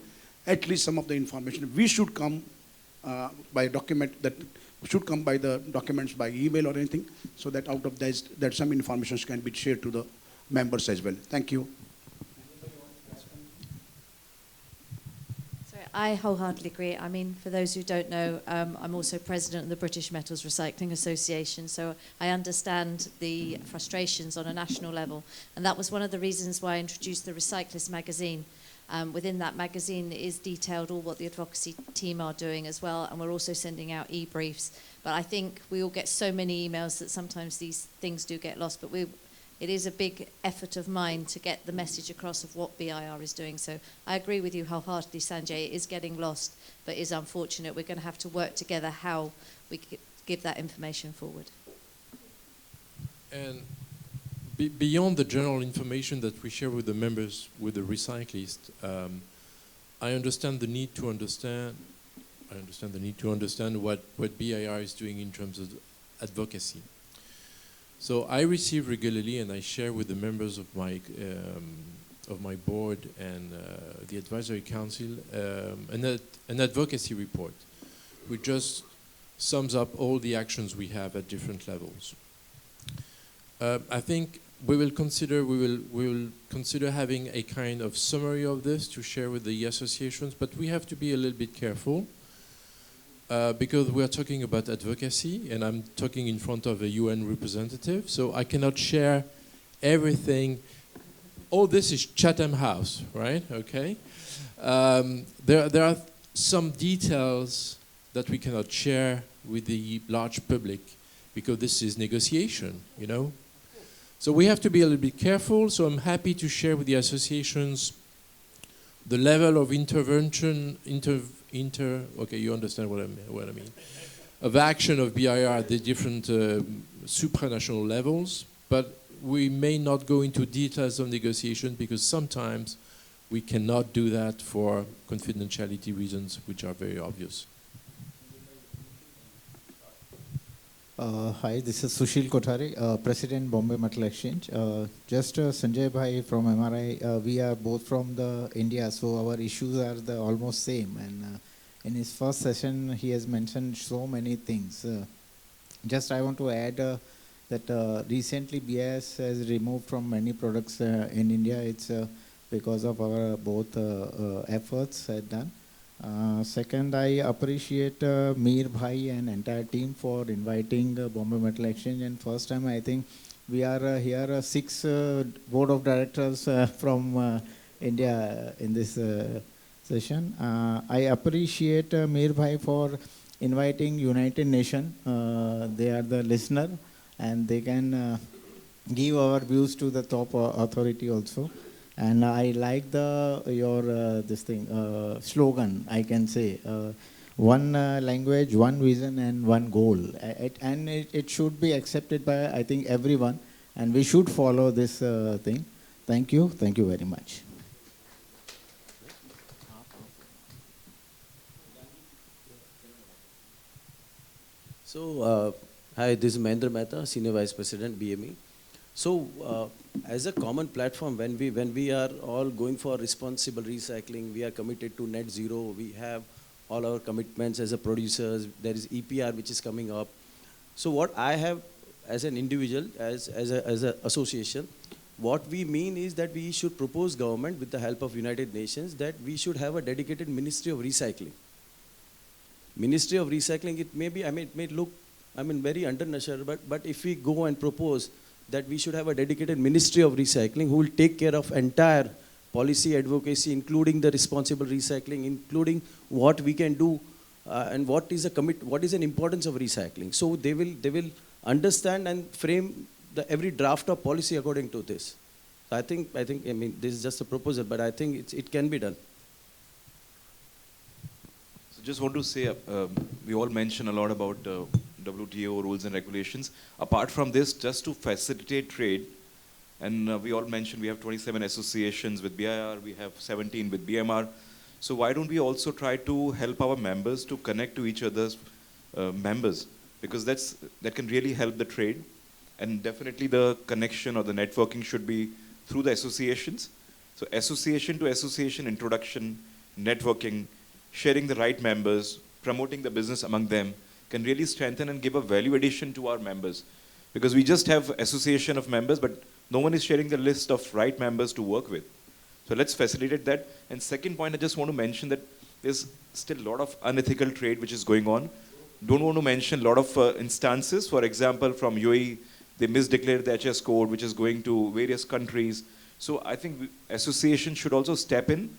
at least some of the information, we should come by document, that should come by the documents by email or anything, so that out of that some information can be shared to the members as well. Thank you. Sorry, I wholeheartedly agree. I mean, for those who don't know, I'm also president of the British Metals Recycling Association, so I understand the frustrations on a national level. And that was one of the reasons why I introduced the Recyclist magazine. Within that magazine is detailed all what the advocacy team are doing as well, and we're also sending out e-briefs. But I think we all get so many emails that sometimes these things do get lost, but it is a big effort of mine to get the message across of what BIR is doing. So I agree with you wholeheartedly, Sanjay. It is getting lost, but is unfortunate. We're going to have to work together how we give that information forward. And beyond the general information that we share with the members, with the recyclists, I understand the need to understand. I understand the need to understand what BIR is doing in terms of advocacy. So I receive regularly, and I share with the members of my board and the advisory council an advocacy report, which just sums up all the actions we have at different levels. I think we will consider having a kind of summary of this to share with the associations, but we have to be a little bit careful. Because we are talking about advocacy, and I'm talking in front of a UN representative, so I cannot share everything. All this is Chatham House, right? Okay. There are some details that we cannot share with the large public because this is negotiation, you know. So we have to be a little bit careful. So I'm happy to share with the associations the level of intervention, okay, you understand what I mean, of action of BIR at the different supranational levels, but we may not go into details of negotiation because sometimes we cannot do that for confidentiality reasons, which are very obvious. Hi, this is Sushil Kothari, President Bombay Metal Exchange. Just Sanjay Bhai from MRI, we are both from the India, so our issues are the almost same. And in his first session, he has mentioned so many things. Just I want to add that recently BIS has removed from many products in India. It's because of our both efforts done. Second, I appreciate Mir Bhai and entire team for inviting Bombay Metal Exchange. And first time, I think we are here 6 board of directors from India in this session. I appreciate Mir Bhai for inviting United Nations. They are the listener, and they can give our views to the top authority also. And I like your this thing slogan. I can say one language, one vision, and one goal. It should be accepted by I think everyone, and we should follow this thing. Thank you very much. So, hi, this is Mahendra Mehta, Senior Vice President, BME. So, as a common platform, when we are all going for responsible recycling, we are committed to net zero. We have all our commitments as a producers. There is EPR which is coming up. So, what I have as an individual, as an association, what we mean is that we should propose government with the help of United Nations that we should have a dedicated Ministry of Recycling. Ministry of Recycling, it may be, it may look, very undernatural, but if we go and propose that we should have a dedicated Ministry of Recycling who will take care of entire policy advocacy, including the responsible recycling, including what we can do and what is an importance of recycling. So they will understand and frame every draft of policy according to this. So I think this is just a proposal, but I think it can be done. So just want to say, we all mention a lot about WTO rules and regulations. Apart from this, just to facilitate trade, and we all mentioned we have 27 associations with BIR, we have 17 with BMR. So why don't we also try to help our members to connect to each other's members? Because that can really help the trade. And definitely the connection or the networking should be through the associations. So association to association introduction, networking, sharing the right members, promoting the business among them, can really strengthen and give a value addition to our members. Because we just have association of members, but no one is sharing the list of right members to work with. So let's facilitate that. And second point, I just want to mention that there's still a lot of unethical trade which is going on. Don't want to mention a lot of instances. For example, from UAE, they misdeclared the HS code, which is going to various countries. So I think association should also step in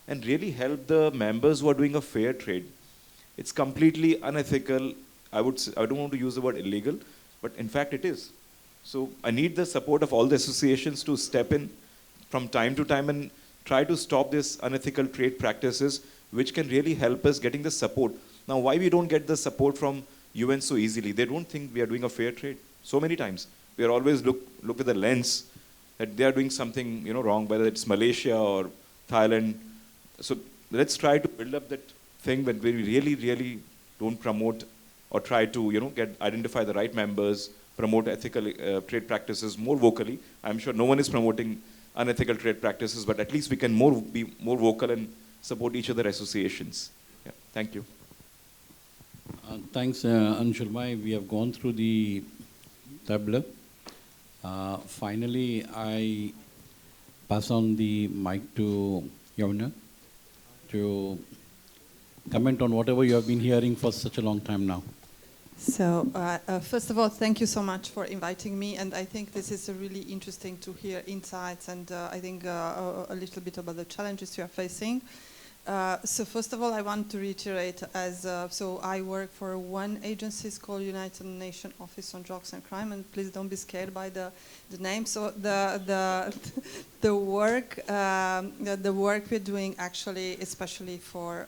and really help the members who are doing a fair trade. It's completely unethical. I don't want to use the word illegal, but in fact it is. So I need the support of all the associations to step in from time to time and try to stop this unethical trade practices, which can really help us getting the support. Now, why we don't get the support from UN so easily? They don't think we are doing a fair trade. So many times, we are always look with the lens that they are doing something wrong, whether it's Malaysia or Thailand. So let's try to build up that thing when we really, really don't promote or try to identify the right members, promote ethical trade practices more vocally. I'm sure no one is promoting unethical trade practices, but at least we can be more vocal and support each other associations. Yeah, thank you. Thanks, Anshul Bhai. We have gone through the tableau. Finally, I pass on the mic to Yavana to comment on whatever you have been hearing for such a long time now. So first of all, thank you so much for inviting me, and I think this is really interesting to hear insights and I think a little bit about the challenges you are facing. So first of all, I want to reiterate so I work for one agency called United Nations Office on Drugs and Crime, and please don't be scared by the name. So the work we're doing actually, especially for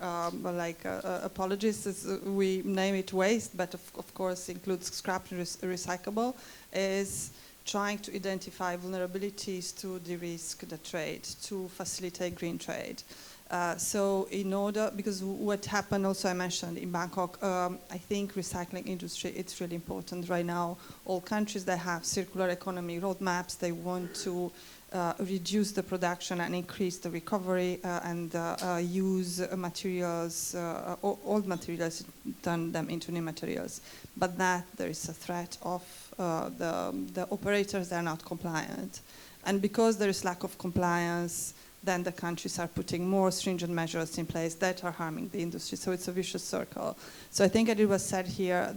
apologies, we name it waste, but of course includes scrap and recyclable, is trying to identify vulnerabilities to de-risk the trade, to facilitate green trade. So in order, because what happened also I mentioned in Bangkok, I think recycling industry, it's really important right now. All countries that have circular economy roadmaps, they want to reduce the production and increase the recovery and use materials, old materials, turn them into new materials. But that there is a threat of the operators that are not compliant. And because there is lack of compliance, then the countries are putting more stringent measures in place that are harming the industry. So it's a vicious circle. So I think as it was said here,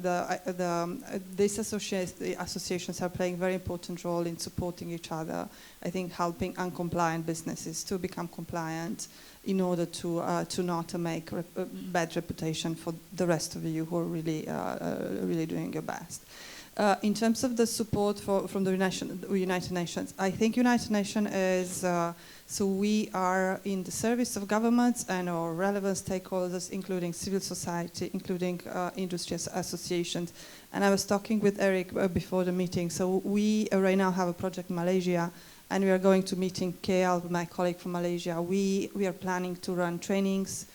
these associations are playing a very important role in supporting each other. I think helping uncompliant businesses to become compliant in order to not make a bad reputation for the rest of you who are really doing your best. In terms of the support from the United Nations, I think United Nations is, so we are in the service of governments and our relevant stakeholders, including civil society, including industry associations. And I was talking with Eric before the meeting. So we right now have a project in Malaysia, and we are going to meet in KL with my colleague from Malaysia. We are planning to run trainings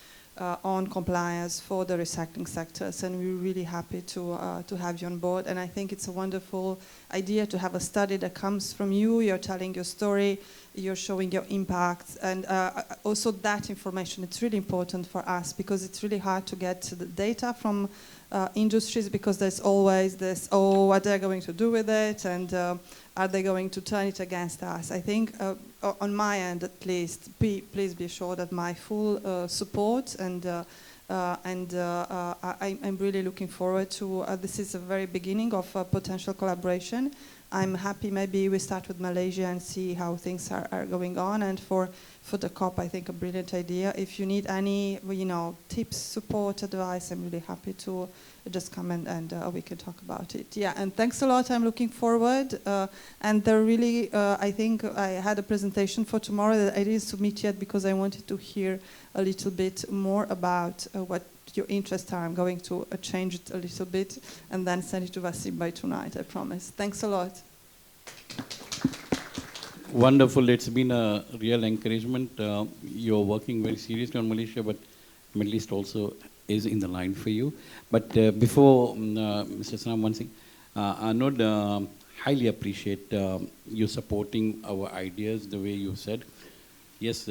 on compliance for the recycling sectors, and we're really happy to have you on board. And I think it's a wonderful idea to have a study that comes from you. You're telling your story, you're showing your impact, and also that information, it's really important for us because it's really hard to get the data from industries because there's always this, oh, what they're going to do with it, and are they going to turn it against us? I think on my end at least, please be sure that my full support and I'm really looking forward to, this is a very beginning of a potential collaboration. I'm happy maybe we start with Malaysia and see how things are going on, and for the COP, I think a brilliant idea. If you need any, tips, support, advice, I'm really happy to just come and we can talk about it. Yeah, and thanks a lot. I'm looking forward. And they're really, I think I had a presentation for tomorrow that I didn't submit yet because I wanted to hear a little bit more about what your interests are. I'm going to change it a little bit and then send it to Vasim by tonight, I promise. Thanks a lot. Wonderful. It's been a real encouragement. You're working very seriously on Malaysia, but Middle East also is in the line for you. But before Mr. Sanam, one thing, Anod, highly appreciate you supporting our ideas the way you said. Yes,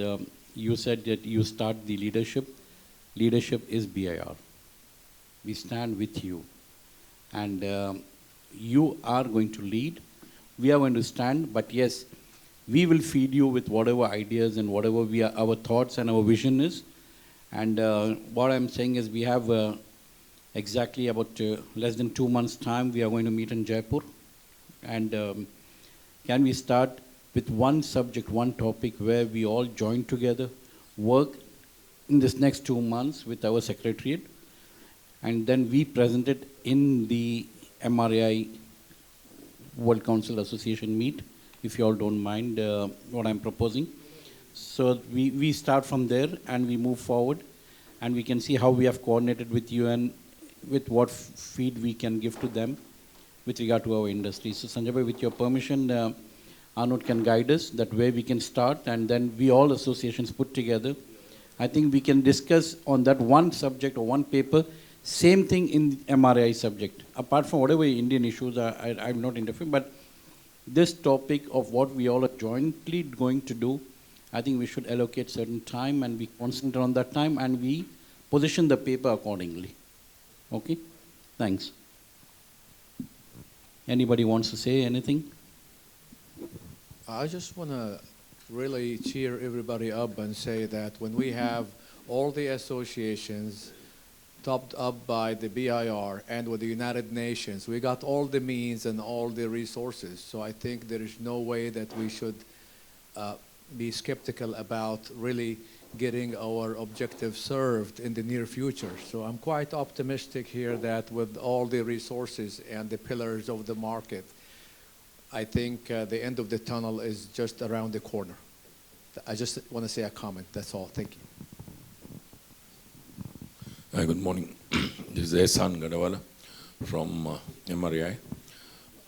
you said that you start the leadership. Leadership is BIR. We stand with you. And you are going to lead. We are going to stand, but yes, we will feed you with whatever ideas and whatever our thoughts and our vision is. And what I'm saying is we have exactly about less than 2 months' time, we are going to meet in Jaipur. And can we start with one subject, one topic where we all join together, work in this next 2 months with our secretariat, and then we present it in the MRAI World Council Association meet, if you all don't mind what I'm proposing. So we start from there and we move forward, and we can see how we have coordinated with UN, with what feed we can give to them with regard to our industry. So Sanjay bhai, with your permission, Arnold can guide us that way we can start, and then we all associations put together. I think we can discuss on that one subject or one paper, same thing in MRI subject. Apart from whatever Indian issues I'm not interfering, but this topic of what we all are jointly going to do, I think we should allocate certain time and we concentrate on that time and we position the paper accordingly. Okay? Thanks. Anybody wants to say anything? I just want to really cheer everybody up and say that when we have all the associations topped up by the BIR and with the United Nations, we got all the means and all the resources. So I think there is no way that we should be skeptical about really getting our objective served in the near future. So I'm quite optimistic here that with all the resources and the pillars of the market, I think the end of the tunnel is just around the corner. I just want to say a comment. That's all. Thank you. Good morning. This is Ehsan Gadawala from MRI.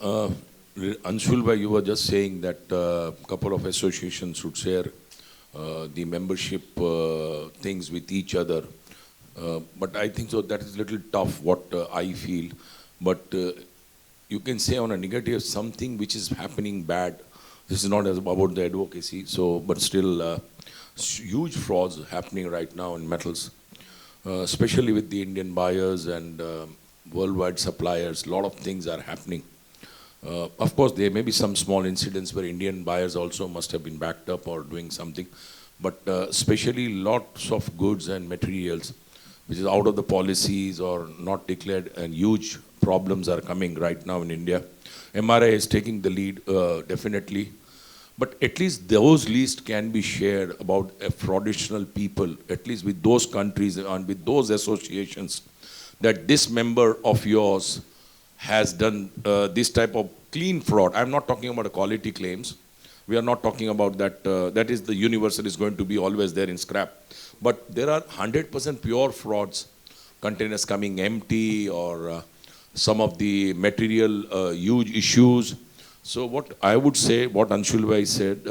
Anshul bhai, you were just saying that a couple of associations should share the membership things with each other. But I think so that is a little tough, what I feel. But you can say on a negative something which is happening bad. This is not about the advocacy, so but still huge frauds happening right now in metals, especially with the Indian buyers and worldwide suppliers. A lot of things are happening. Of course, there may be some small incidents where Indian buyers also must have been backed up or doing something, but especially lots of goods and materials which is out of the policies or not declared, and huge problems are coming right now in India. MRI is taking the lead, definitely. But at least those lists can be shared about frauditional people, at least with those countries and with those associations, that this member of yours has done this type of clean fraud. I'm not talking about quality claims. We are not talking about that. That is the universal is going to be always there in scrap. But there are 100% pure frauds, containers coming empty or some of the material huge issues. So what I would say, what Anshul bhai said,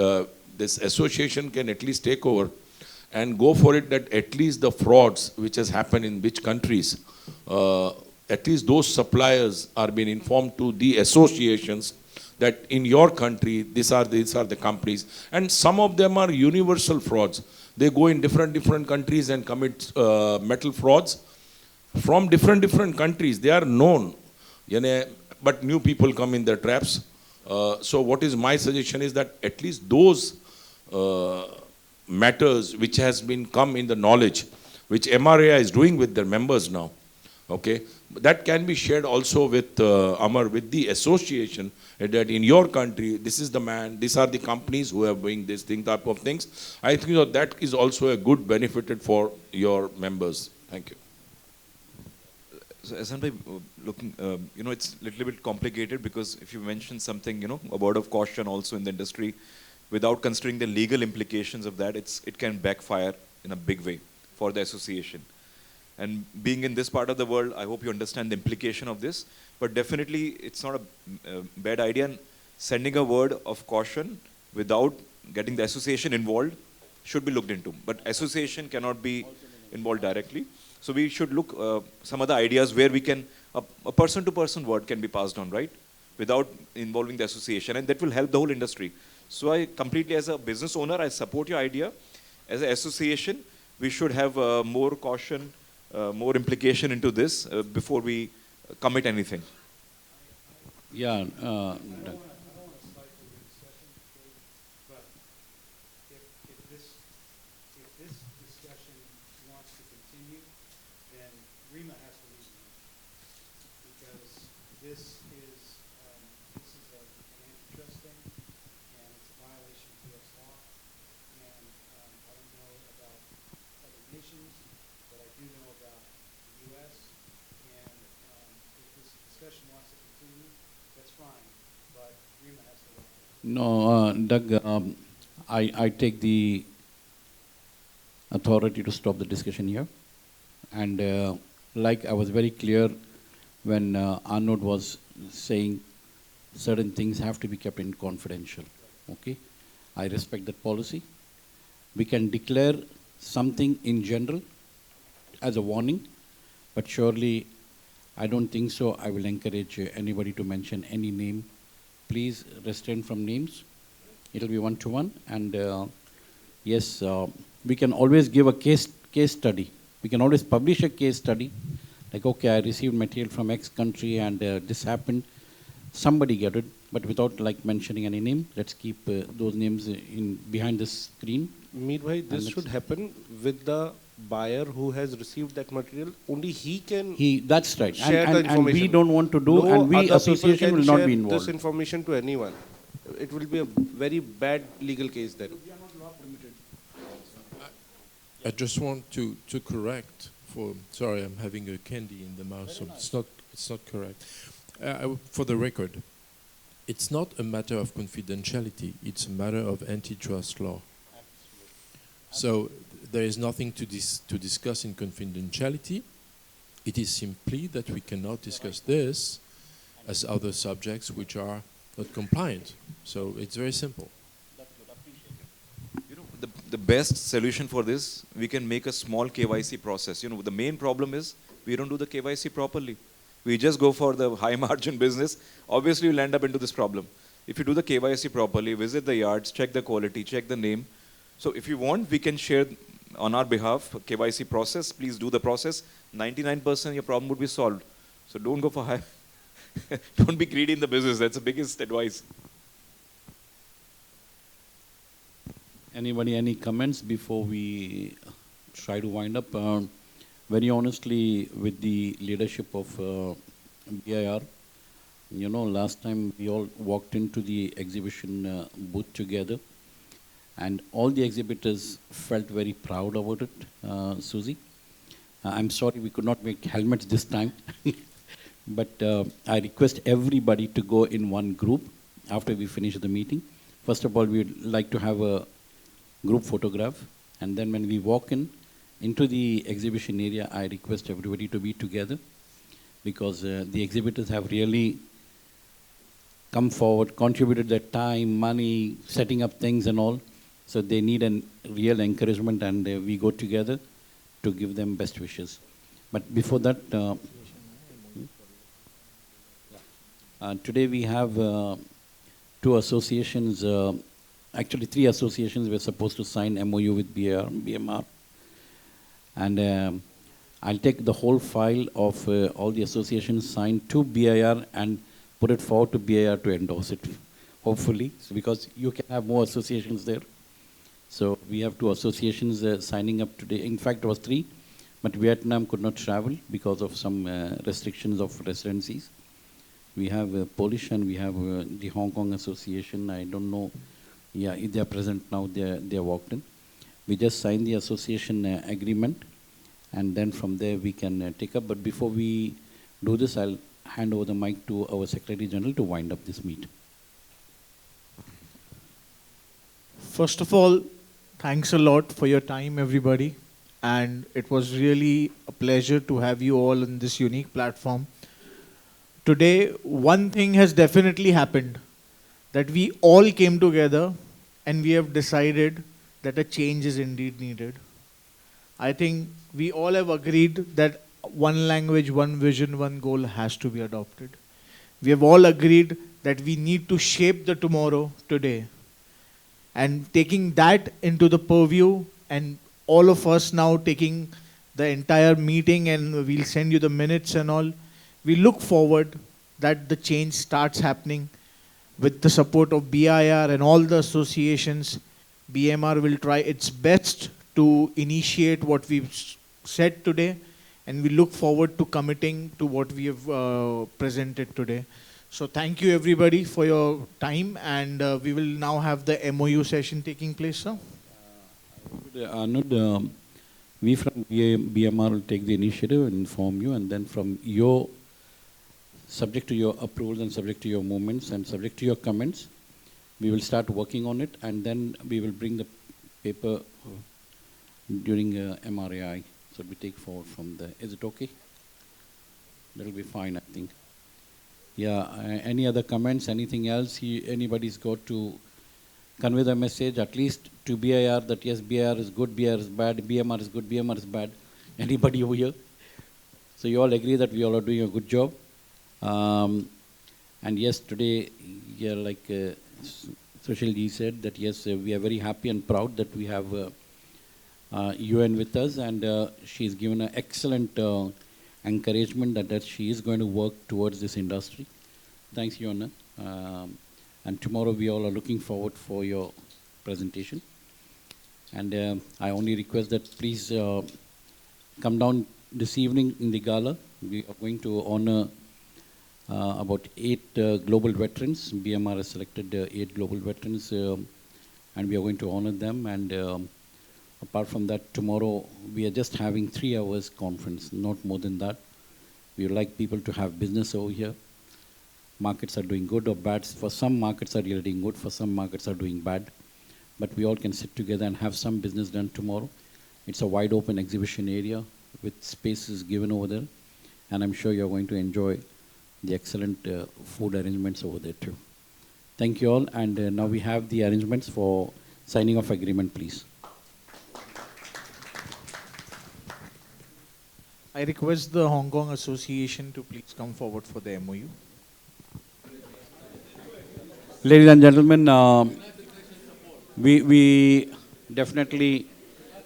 this association can at least take over and go for it, that at least the frauds which has happened in which countries, at least those suppliers are being informed to the associations that in your country, these are the companies. And some of them are universal frauds. They go in different countries and commit metal frauds from different countries. They are known, but new people come in their traps. So what is my suggestion is that at least those matters which has been come in the knowledge, which MRAI is doing with their members now, okay, that can be shared also with Amar, with the association, that in your country, this is the man, these are the companies who are doing this thing, type of things. I think that is also a good benefit for your members. Thank you. So, Ehsan bhai, looking, it's a little bit complicated because if you mention something, a word of caution also in the industry, without considering the legal implications of that, it can backfire in a big way for the association. And being in this part of the world, I hope you understand the implication of this. But definitely, it's not a bad idea. And sending a word of caution without getting the association involved should be looked into. But association cannot be involved directly. So we should look some other ideas where we can, a person-to-person word can be passed on, right? Without involving the association. And that will help the whole industry. So I completely, as a business owner, I support your idea. As an association, we should have more caution, more implication into this before we commit anything. Yeah. If this discussion wants to continue, then REMA has to leave. Because this is an antitrust thing, and it's a violation of U.S. law. And I don't know about other nations, but I do know about the U.S. And if this discussion wants to continue, that's fine, but REMA has to walk away. No, Doug, I take the authority to stop the discussion here. And like I was very clear when Arnold was saying certain things have to be kept in confidential. Okay, I respect that policy. We can declare something in general as a warning, but surely I don't think so. I will encourage anybody to mention any name. Please restrain from names. It'll be one-to-one, and yes, we can always give a case study. We can always publish a case study, like, okay, I received material from X country and this happened. Somebody get it, but without like mentioning any name. Let's keep those names in behind the screen. Meet bhai, this should happen with the buyer who has received that material. Only he can. That's right. Share the information. And we don't want to do, no and we other association will not be share involved. this information to anyone. It will be a very bad legal case then. I just want to correct for, sorry, I'm having a candy in the mouth, so it's not correct. For the record, it's not a matter of confidentiality, it's a matter of antitrust law. So there is nothing to discuss in confidentiality. It is simply that we cannot discuss this as other subjects which are not compliant. So it's very simple. The best solution for this, we can make a small KYC process. The main problem is we don't do the KYC properly. We just go for the high margin business. Obviously, we'll end up into this problem. If you do the KYC properly, visit the yards, check the quality, check the name. So if you want, we can share on our behalf a KYC process. Please do the process. 99% your problem would be solved. So don't go for high. Don't be greedy in the business. That's the biggest advice. Anybody, any comments before we try to wind up? Very honestly, with the leadership of BIR, last time we all walked into the exhibition booth together, and all the exhibitors felt very proud about it, Susie. I'm sorry we could not make helmets this time, but I request everybody to go in one group after we finish the meeting. First of all, we'd like to have a group photograph, and then when we walk into the exhibition area, I request everybody to be together, because the exhibitors have really come forward, contributed their time, money, setting up things and all, so they need a real encouragement, and we go together to give them best wishes. But before that, today we have two associations, actually 3 associations were supposed to sign MOU with BMR. And I'll take the whole file of all the associations signed to BIR and put it forward to BIR to endorse it, hopefully, because you can have more associations there. So we have 2 associations signing up today. In fact, it was 3, but Vietnam could not travel because of some restrictions of residencies. We have Polish, and we have the Hong Kong Association. I don't know. Yeah, if they are present now, they are walked in. We just signed the association agreement, and then from there we can take up. But before we do this, I'll hand over the mic to our Secretary General to wind up this meet. First of all, thanks a lot for your time, everybody. And it was really a pleasure to have you all on this unique platform. Today, one thing has definitely happened, that we all came together and we have decided that a change is indeed needed. I think we all have agreed that one language, one vision, one goal has to be adopted. We have all agreed that we need to shape the tomorrow today. And taking that into the purview, and all of us now taking the entire meeting, and we'll send you the minutes and all, we look forward that the change starts happening with the support of BIR and all the associations. BMR will try its best to initiate what we've said today, and we look forward to committing to what we have presented today. So thank you everybody for your time, and we will now have the MOU session taking place, sir. Arnold, we from BMR will take the initiative and inform you, and then from your, subject to your approvals and subject to your movements and subject to your comments, we will start working on it, and then we will bring the paper during MRAI. So we take forward from there. Is it okay? That'll be fine, I think. Yeah, any other comments, anything else anybody's got to convey the message, at least to BIR, that yes, BIR is good, BIR is bad, BMR is good, BMR is bad. Anybody over here? So you all agree that we all are doing a good job. And yes, today, yeah, like Sushil ji said, that yes, we are very happy and proud that we have UN with us, and she's given an excellent encouragement that she is going to work towards this industry. Thanks, Yona. And tomorrow we all are looking forward for your presentation. And I only request that please come down this evening in the gala. We are going to honor about 8 global veterans. BMR has selected 8 global veterans, and we are going to honor them. And apart from that, tomorrow we are just having 3 hours conference, not more than that. We would like people to have business over here. Markets are doing good or bad. For some markets are really doing good, for some markets are doing bad. But we all can sit together and have some business done tomorrow. It's a wide open exhibition area with spaces given over there. And I'm sure you're going to enjoy the excellent food arrangements over there too. Thank you all. And now we have the arrangements for signing of agreement, please. I request the Hong Kong Association to please come forward for the MOU. Ladies and gentlemen, we definitely,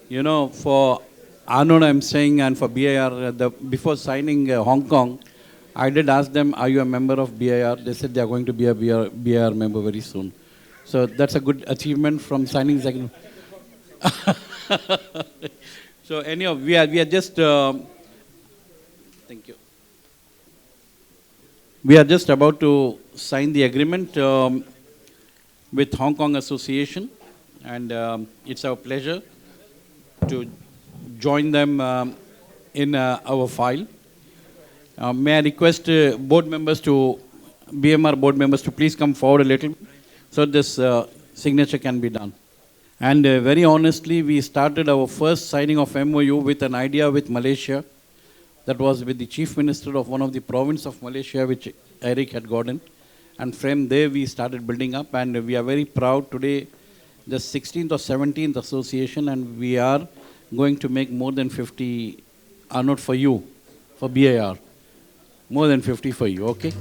you know, for Arnold I'm saying, and for BIR, before signing Hong Kong, I did ask them, are you a member of BIR? They said they are going to be a BIR member very soon. So that's a good achievement from signing this agreement. So anyhow, we are just... Thank you. We are just about to sign the agreement with Hong Kong Association, and it's our pleasure to join them in our file. May I request board members BMR board members to please come forward a little so this signature can be done. And very honestly, we started our first signing of MOU with an idea with Malaysia. That was with the chief minister of one of the province of Malaysia, which Eric had gotten. And from there, we started building up. And we are very proud today, the 16th or 17th association, and we are going to make more than 50, not for you, for BIR. More than 50 for you, okay?